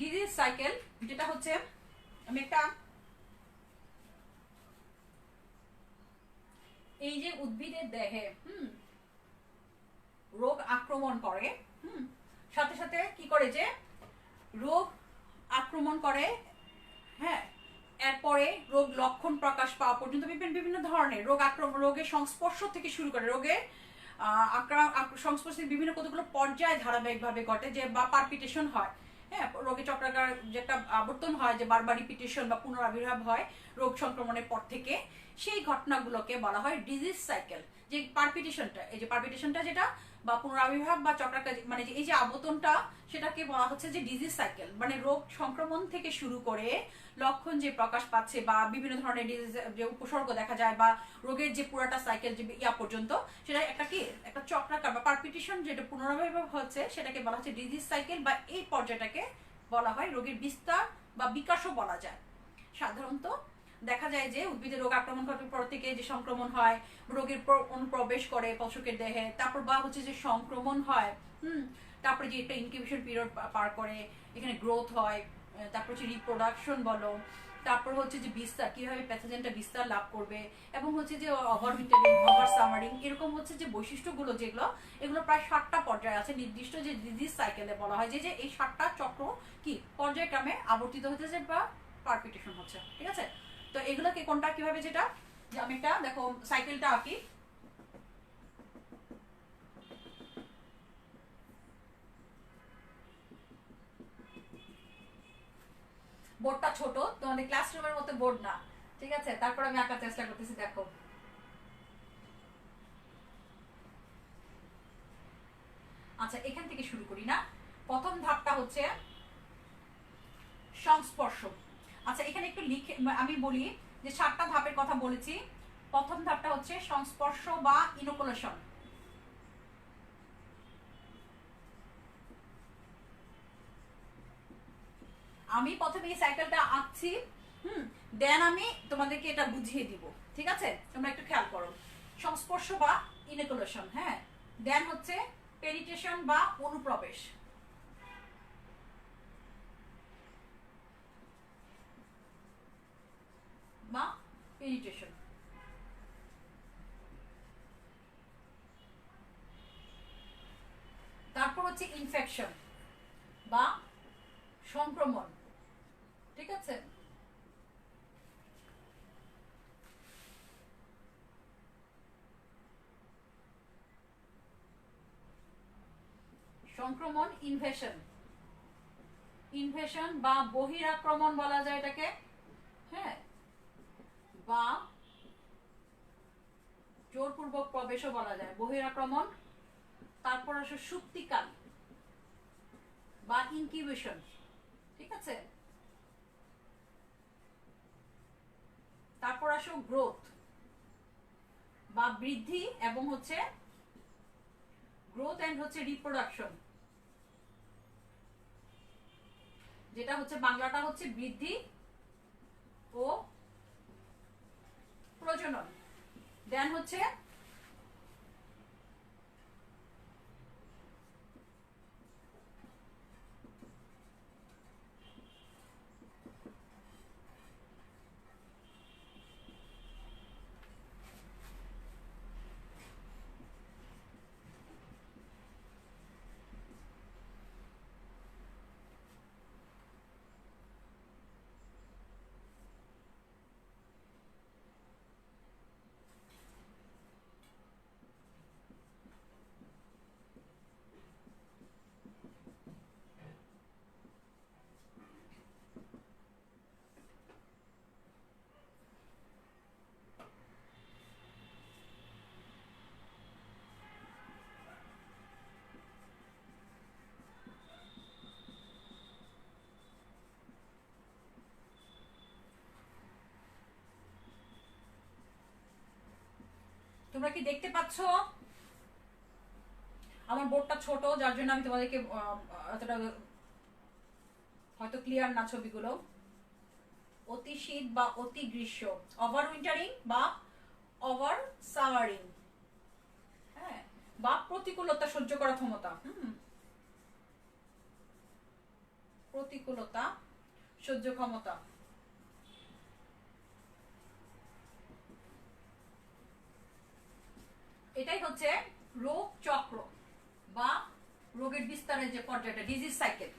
ডিজিজ সাইকেল যেটা হচ্ছে, আমি একটা এই যে উদ্ভিদের দেহে রোগ আক্রমণ করে, সাথে সাথে কি করে, যে রোগ আক্রমণ করে, হ্যাঁ, এরপরে রোগ লক্ষণ প্রকাশ পাওয়া পর্যন্ত বিভিন্ন বিভিন্ন ধরনের রোগ আক্রমণ, রোগের সংস্পর্শ থেকে শুরু করে রোগের সংস্পর্শে বিভিন্ন কতগুলো পর্যায়ে ধারাবাহিকভাবে ঘটে, যে বা পারপিটেশন হয়, হ্যাঁ, রোগী চক্রাকার যে একটা আবর্তন হয়, যে বারবার রিপিটেশন বা পুনরাবির্ভাব হয় রোগ সংক্রমণের পর থেকে, সেই ঘটনাগুলোকে বলা হয় ডিজিজ সাইকেল। যে পারপিটেশনটা, এই যে পারপিটেশনটা যেটা বা পুনরাবির্ভাব বা চক্রাকার, মানে এই যে আবর্তনটা, সেটাকে বলা হচ্ছে যে ডিজিজ সাইকেল। মানে রোগ সংক্রমণ থেকে শুরু করে লক্ষণ যে প্রকাশ পাচ্ছে বা বিভিন্ন ধরনের ডিজিজ যে উপসর্গ দেখা যায় বা রোগের যে পুরাটা সাইকেল যে ইয়া পর্যন্ত, সেটা একটা কি একটা চক্রাকার বা পারপিটেশন যেটা পুনরাবির্ভাব হচ্ছে, সেটাকে বলা হচ্ছে ডিজিজ সাইকেল, বা এই পর্যায়টাকে বলা হয় রোগের বিস্তার বা বিকাশও বলা যায়। সাধারণত দেখা যায় যে উদ্ভিদের রোগ আক্রমণ করার পর থেকে যে সংক্রমণ হয়, রোগের অনুপ্রবেশ করে পশুকের দেহে, তারপর বা হচ্ছে যে সংক্রমণ হয়, তারপরে যে একটা ইনকিউবেশন পিরিয়ড পার করে, এখানে গ্রোথ হয়, তারপর হচ্ছে রিপ্রোডাকশন বলো, তারপর হচ্ছে যে বিস্তার, কিভাবে প্যাথোজেনটা বিস্তার লাভ করবে, এবং হচ্ছে যে ওভার উইন্টারিং, ওভার সামারিং, এরকম হচ্ছে যে বৈশিষ্ট্যগুলো যেগুলো, এগুলো প্রায় 7টা পর্যায়ে আছে নির্দিষ্ট, যে ডিজিজ সাইকেলে বলা হয় যে এই 7টা চক্র কি পর্যায়ক্রমে আবর্তিত হতেছে বা পারপিটেশন হচ্ছে। ঠিক আছে, তো এগুলোকে কোনটা কিভাবে, যেটা যে আমি একটা দেখো সাইকেলটা আঁকি। বোর্ডটা ছোট, তোমাদের ক্লাসরুমের মতো বোর্ড না, ঠিক আছে, তারপর আমি আঁকার চেষ্টা করতেছি। দেখো, আচ্ছা এখান থেকে শুরু করি না। প্রথম ধাপটা হচ্ছে সংস্পর্শ। আচ্ছা এখানে একটু লিখে আমি বলি যে 7টা ধাপের কথা বলেছি। প্রথম ধাপটা হচ্ছে সংস্পর্শ বা ইনোকুলেশন। আমি প্রথমে এই সাইকেলটা আঁকছি, দেন আমি তোমাদেরকে এটা বুঝিয়ে দিব। ঠিক আছে, তোমরা একটু খেয়াল করো। সংস্পর্শ বা ইনোকুলেশন, হ্যাঁ, দেন হচ্ছে পেনিট্রেশন বা অনুপ্রবেশ, বা পেনিট্রেশন, তারপর হচ্ছে ইনফেকশন বা সংক্রমণ। ঠিক আছে, সংক্রমণ, ইনভেশন, ইনভেশন বা বহিরাক্রমণ বলা যায় এটাকে, হ্যাঁ, বা জোরপূর্বক প্রবেশও বলা যায়, বহিরাক্রমণ। তারপর আসো সুপ্তিকাল বা ইনকিউবেশন। ঠিক আছে, তারপর আসো গ্রোথ বা বৃদ্ধি, এবং হচ্ছে গ্রোথ এন্ড হচ্ছে রিপ্রোডাকশন, যেটা হচ্ছে বাংলাটা হচ্ছে বৃদ্ধি ও প্রজনন। দেন হচ্ছে তোমরা কি দেখতে পাচ্ছ? আমার বোর্ডটা ছোট, যার জন্য আমি তোমাদেরকে এতটা হয়তো ক্লিয়ার না ছবিগুলো। অতি শীত বা অতি গ্রীষ্ম, ওভার উইন্টারিং বা ওভার সামারিং, হ্যাঁ, বা প্রতিকূলতা সহ্য করার ক্ষমতা, প্রতিকূলতা সহ্য ক্ষমতা। এটাই হচ্ছে রোগ চক্র বা রোগের বিস্তারের যে পর্যায়টা, ডিজিজ সাইকেল।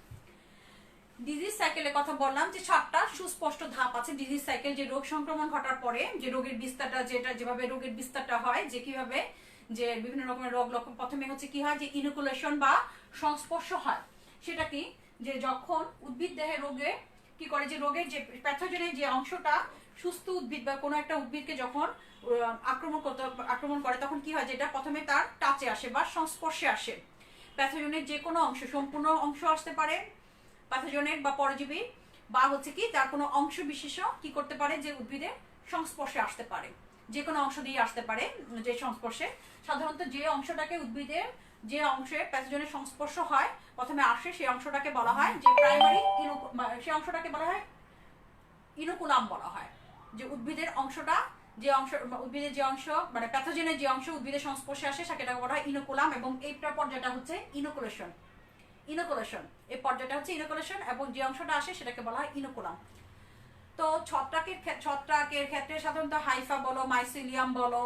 ডিজিজ সাইকেলের কথা বললাম যে 7টা সুস্পষ্ট ধাপ আছে ডিজিজ সাইকেল, যে রোগ সংক্রমণ ঘটার পরে যে রোগের বিস্তারটা, যেটা যেভাবে রোগের বিস্তারটা হয়, যে কিভাবে যে বিভিন্ন রকমের রোগ লক্ষণ, প্রথমে হচ্ছে কি হয় যে ইনোকুলেশন বা সংস্পর্শ হয়। সেটা কি, যে যখন উদ্ভিদ দেহে রোগে কি করে, যে রোগের যে প্যাথোজেনের যে অংশটা সুস্থ উদ্ভিদ বা কোনো একটা উদ্ভিদকে যখন আক্রমণ করে, তখন কি হয়, যেটা প্রথমে তার টাচে আসে বা সংস্পর্শে আসে। প্যাথোজেনের যে কোনো অংশ, সম্পূর্ণ অংশ আসতে পারে প্যাথোজেনিক বা পরজীবী, বা হচ্ছে কি তার কোনো অংশ বিশেষ কি করতে পারে, যে উদ্ভিদের সংস্পর্শে আসতে পারে, যে কোনো অংশ দিয়ে আসতে পারে। যে সংস্পর্শে সাধারণত যে অংশটাকে উদ্ভিদের যে অংশে প্যাথোজেনের সংস্পর্শ হয় প্রথমে আসে, সেই অংশটাকে বলা হয় যে প্রাইমারি সেই অংশটাকে বলা হয় ইনোকুলাম বলা হয়। যে উদ্ভিদের অংশটা, যে অংশ উদ্ভিদের যে অংশ মানে প্যাথোজেনের যে অংশ উদ্ভিদের সংস্পর্শে আসে সেটাকে বলা হয় ইনোকুলাম, এবং এইটার পর্যায়টা হচ্ছে ইনোকুলেশন। এই পর্যায়টা হচ্ছে ইনোকুলেশন, এবং যে অংশটা আসে সেটাকে বলা হয় ইনোকুলাম। তো ছত্রাকের ক্ষেত্রে সাধারণত হাইফা বলো, মাইসিলিয়াম বলো,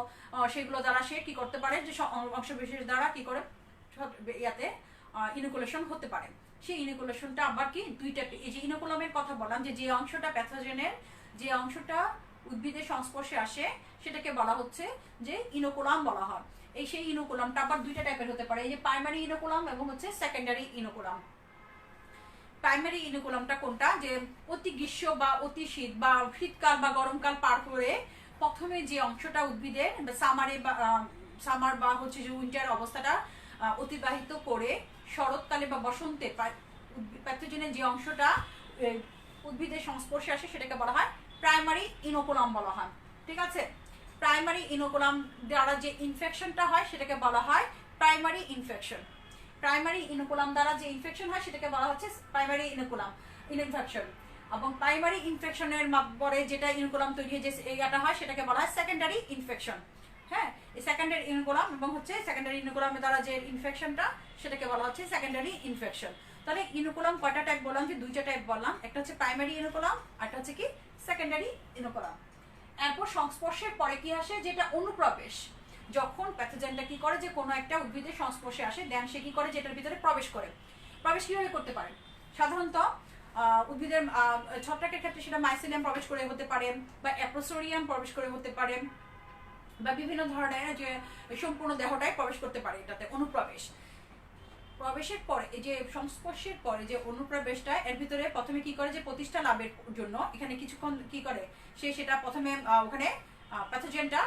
সেগুলো দ্বারা সে কি করতে পারে, যে অংশ বিশেষ দ্বারা কি করে ইয়াতে ইনোকুলেশন হতে পারে। সেই ইনোকুলেশনটা আবার কি দুইটা, এই যে ইনোকুলামের কথা বললাম, যে অংশটা প্যাথোজেনের যে অংশটা উদ্ভিদের সংস্পর্শে আসে সেটাকে বলা হচ্ছে যে ইনোকুলাম বলা হয়। সেই ইনোকুলামটা আবার দুইটা টাইপের হতে পারে, এই যে প্রাইমারি ইনোকুলাম এবং হচ্ছে সেকেন্ডারি ইনোকুলাম। প্রাইমারি ইনোকুলামটা কোনটা, যে অতি গ্রীষ্ম বা অতি শীত বা শীতকাল বা গরমকাল পার করে প্রথমে যে অংশটা উদ্ভিদের সামার বা হচ্ছে যে উইন্টার অবস্থাটা অতিবাহিত করে শরৎকালে বা বসন্তে প্যাথোজেনের যে অংশটা উদ্ভিদের সংস্পর্শে আসে সেটাকে বলা হয় প্রাইমারি ইনোকুলাম বলা হয়। ঠিক আছে, প্রাইমারি ইনোকুলাম দ্বারা যে ইনফেকশনটা হয় সেটাকে বলা হয় প্রাইমারি ইনফেকশন। প্রাইমারি ইনোকুলাম দ্বারা যে ইনফেকশন হয় সেটাকে বলা হচ্ছে প্রাইমারি ইনফেকশন, এবং প্রাইমারি ইনফেকশনের পরে যেটা ইনোকুলাম তৈরি হয়ে যে এরিয়াটা হয় সেটাকে বলা হয় সেকেন্ডারি ইনফেকশন। হ্যাঁ, এই সেকেন্ডারি ইনোকুলাম এবং হচ্ছে সেকেন্ডারি ইনোকুলামের দ্বারা যে ইনফেকশনটা সেটাকে বলা হচ্ছে সেকেন্ডারি ইনফেকশন। তাহলে ইনোকুলাম কয়টা টাইপ বললাম, যে দুইটা টাইপ বললাম, একটা হচ্ছে প্রাইমারি ইনোকুলাম আর একটা হচ্ছে কি সেকেন্ডারি ইনোকুলাম। এরপর সংস্পর্শের পরে কি আসে, যেটা অনুপ্রবেশ। যখন প্যাথোজেনটা কি করে, যে কোনো একটা উদ্ভিদের সংস্পর্শে আসে, দেন সে কি করে, যেটার ভিতরে প্রবেশ করে। প্রবেশ কিভাবে করতে পারে, সাধারণত উদ্ভিদের ছত্রাকের ক্ষেত্রে সেটা মাইসিলিয়াম প্রবেশ করে হতে পারে, বা অ্যাপ্রোসোরিয়াম প্রবেশ করে হতে পারে, বা বিভিন্ন ধরনের যে সম্পূর্ণ দেহটাই প্রবেশ করতে পারে। এটাতে অনুপ্রবেশ। প্রবেশের পরে এই যে সংস্পর্শের পরে যে অনুপ্রবেশটা, এর ভিতরে প্রথমে কি করে, যে প্রতিষ্ঠা লাভের জন্য এখানে কিছুক্ষণ কি করে, সেটা প্রথমে ওখানে প্যাথোজেনটা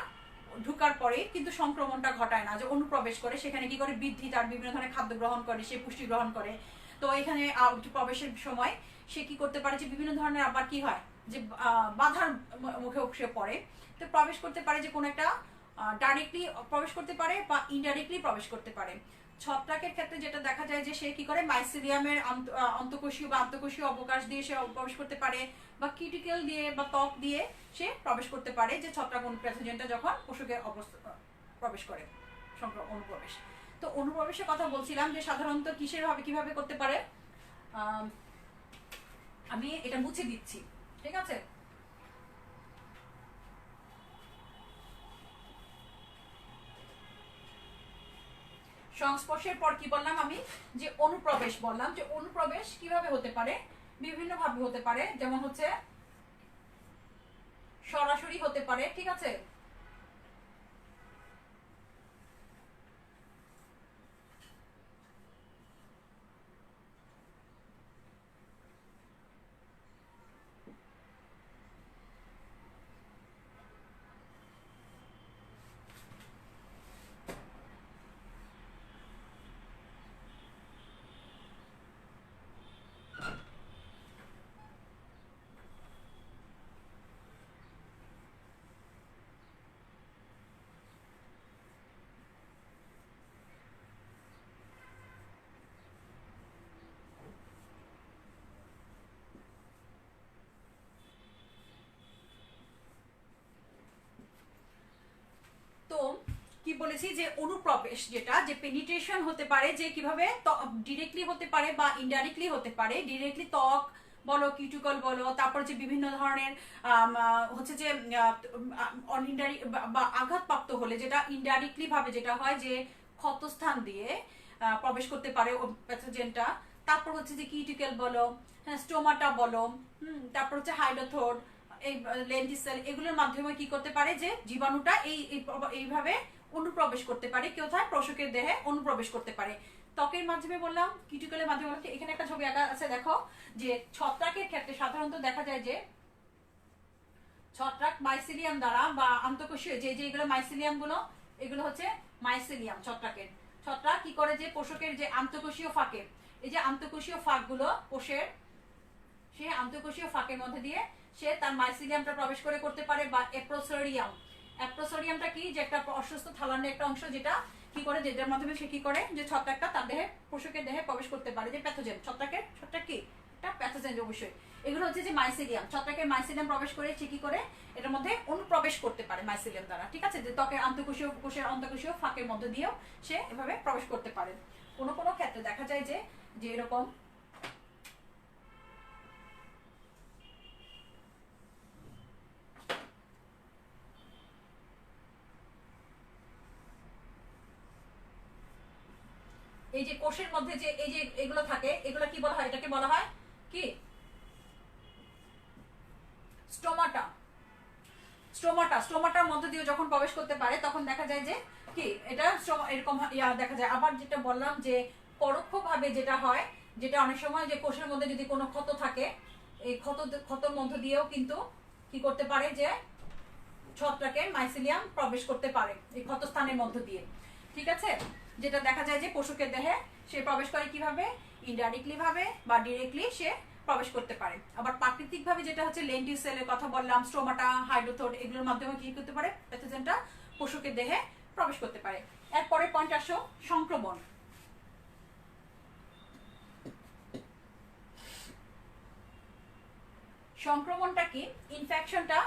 ঢুকার পরে কিন্তু সংক্রমণটা ঘটায় না, যে অনুপ্রবেশ করে সেখানে কি করে বৃদ্ধি, তার বিভিন্ন ধরনের খাদ্য গ্রহণ করে, সে পুষ্টি গ্রহণ করে। তো এখানে প্রবেশের সময় সে কি করতে পারে, যে বিভিন্ন ধরনের আবার কি হয়, যে বাধার মুখে সে পড়ে। তো প্রবেশ করতে পারে, যে কোনো একটা ডাইরেক্টলি প্রবেশ করতে পারে বা ইনডাইরেক্টলি প্রবেশ করতে পারে। ছত্রাকের ক্ষেত্রে যেটা দেখা যায়, যে সে কি করে মাইসিলিয়ামের অন্তঃকোষীয় বা আন্তঃকোষীয় অবকাশ দিয়ে সে প্রবেশ করতে পারে, বা কিউটিকেল দিয়ে বা ত্বক দিয়ে সে প্রবেশ করতে পারে, যে ছত্রাক প্যাথোজেনটা যখন পশুকে প্রবেশ করে অনুপ্রবেশ। তো অনুপ্রবেশের কথা বলছিলাম, যে সাধারণত কিভাবে করতে পারে, আমি এটা মুছে দিচ্ছি। ঠিক আছে, সংস্পর্শের পর কি বললাম আমি, যে অনুপ্রবেশ বললাম, যে অনুপ্রবেশ কিভাবে হতে পারে, বিভিন্ন ভাবে হতে পারে। যেমন হচ্ছে সরাসরি হতে পারে, ঠিক আছে, তো কি বলেছি, যে অনুপ্রবেশ যেটা, যে পেনিট্রেশন হতে পারে, যে কিভাবে ডিরেক্টলি হতে পারে বা ইনডাইরেক্টলি হতে পারে। ডিরেক্টলি ত্বক বলো, কিউটিকল বলো, তারপর যে বিভিন্ন ধরনের হচ্ছে যে বা আঘাতপ্রাপ্ত হলে, যেটা ইনডাইরেক্টলি ভাবে যেটা হয়, যে ক্ষতস্থান দিয়ে প্রবেশ করতে পারে প্যাথোজেনটা। তারপর হচ্ছে যে কিউটিকেল বলো, হ্যাঁ স্টোমাটা বলো, তারপর হচ্ছে হাইড্রোথোড, এই লেন্টিসেল, এগুলোর মাধ্যমে কি করতে পারে যে জীবাণুটা এইভাবে অনুপ্রবেশ করতে পারে, কোথায় পোষকের দেহে অনুপ্রবেশ করতে পারে। ত্বকের মাধ্যমে বললাম, কিউটিকেলের মাধ্যমে বললাম। এখানে একটা ছবি আঁকা আছে, দেখো যে ছত্রাকের ক্ষেত্রে সাধারণত দেখা যায় যে ছত্রাক মাইসিলিয়াম দ্বারা বা আন্তঃকোষীয় যেগুলো মাইসিলিয়াম গুলো, এগুলো হচ্ছে মাইসিলিয়াম ছত্রাকের। ছত্রাক কি করে যে পোষকের যে আন্তঃকোষীয় ফাঁকে, এই যে আন্তঃকোষীয় ফাঁকগুলো কোষের, সেই আন্তঃকোষীয় ফাঁকের মধ্যে দিয়ে সে তার মাইসিলিয়ামটা প্রবেশ করতে পারে, বা এপ্রোসোডিয়াম। এপ্রোসোডিয়ামটা কি, যে একটা অসুস্থ থালানের একটা অংশ, যেটা কি করে, যেটার মাধ্যমে সে কি করে যে ছত্রাকটা তার দেহে, পোষকের দেহে প্রবেশ করতে পারে, যে প্যাথোজেন। ছত্রাক কি একটা প্যাথোজেন অবশ্যই। এগুলো হচ্ছে যে মাইসিলিয়াম, ছত্রাকের মাইসিলিয়াম প্রবেশ করে সে কি করে এটার মধ্যে অনুপ্রবেশ করতে পারে মাইসিলিয়াম দ্বারা, ঠিক আছে, যে ত্বকের আন্তঃকোষীয়, কোষের অন্তঃকোষীয় ফাঁকের মধ্যে দিয়েও সে এভাবে প্রবেশ করতে পারে। কোনো কোনো ক্ষেত্রে দেখা যায় যে এরকম এই যে কোষের মধ্যে যে এই যে এগুলো থাকে, এগুলো কি বলা হয়, এটাকে বলা হয় কি স্টোমাটা। স্টোমাটার মধ্যে দিয়ে যখন প্রবেশ করতে পারে তখন দেখা যায় যে কি এটা এরকম দেখা যায়। আবার যেটা বললাম যে পরোক্ষভাবে যেটা হয়, যেটা অনেক সময় যে কোষের মধ্যে যদি কোনো ক্ষত থাকে, এই ক্ষতর মধ্য দিয়েও কিন্তু কি করতে পারে যে ছত্রাকের মাইসিলিয়াম প্রবেশ করতে পারে এই ক্ষতস্থানের মধ্য দিয়ে, ঠিক আছে। যেটা দেখা যায় যে পোষকের দেহে সে প্রবেশ করে কিভাবে, ইনডাইরেক্টলি ভাবে বা ডিরেক্টলি সে প্রবেশ করতে পারে। আবার প্রাকৃতিক ভাবে যেটা হচ্ছে লেন্টিসেলের কথা বললাম, স্টোমাটা, হাইড্রোথোড, এগুলোর মাধ্যমে কি করতে পারে, প্যাথোজেনটা পোষকের দেহে প্রবেশ করতে পারে। এরপরে পয়েন্ট আসো সংক্রমণ। সংক্রমণটা কি, ইনফেকশনটা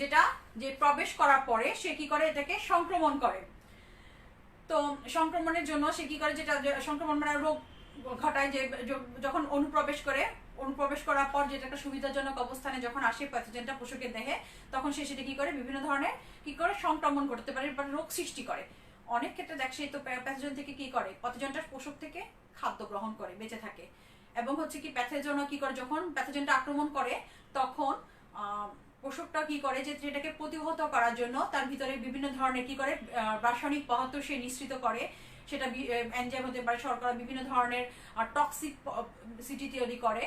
যেটা যে প্রবেশ করার পরে সে কি করে এটাকে সংক্রমণ করে। তো সংক্রমণের জন্য সে কি করে, যেটা সংক্রমণ মানে রোগ ঘটায়, যে যখন অনুপ্রবেশ করার পর যেটা একটা সুবিধাজনক অবস্থানে যখন আসে প্যাথোজেনটা পোষকের দেহে, তখন সে সেটা কি করে বিভিন্ন ধরনের কি করে সংক্রমণ করতে পারে বা রোগ সৃষ্টি করে। অনেক ক্ষেত্রে দেখছে তো প্যাথোজেন থেকে কি করে, প্যাথোজেনটা পোষক থেকে খাদ্য গ্রহণ করে বেঁচে থাকে। এবং হচ্ছে কি প্যাথোজেন কি করে, যখন প্যাথোজেনটা আক্রমণ করে তখন পোষকটা কি করে যে যেটাকে প্রতিহত করার জন্য তার ভিতরে বিভিন্ন ধরনের কি করে রাসায়নিক পদার্থ সে নিঃসৃত করে। সেটা এনজাইম হতে পারে, শর্করা, বিভিন্ন ধরনের টক্সিক সিটি তৈরি করে।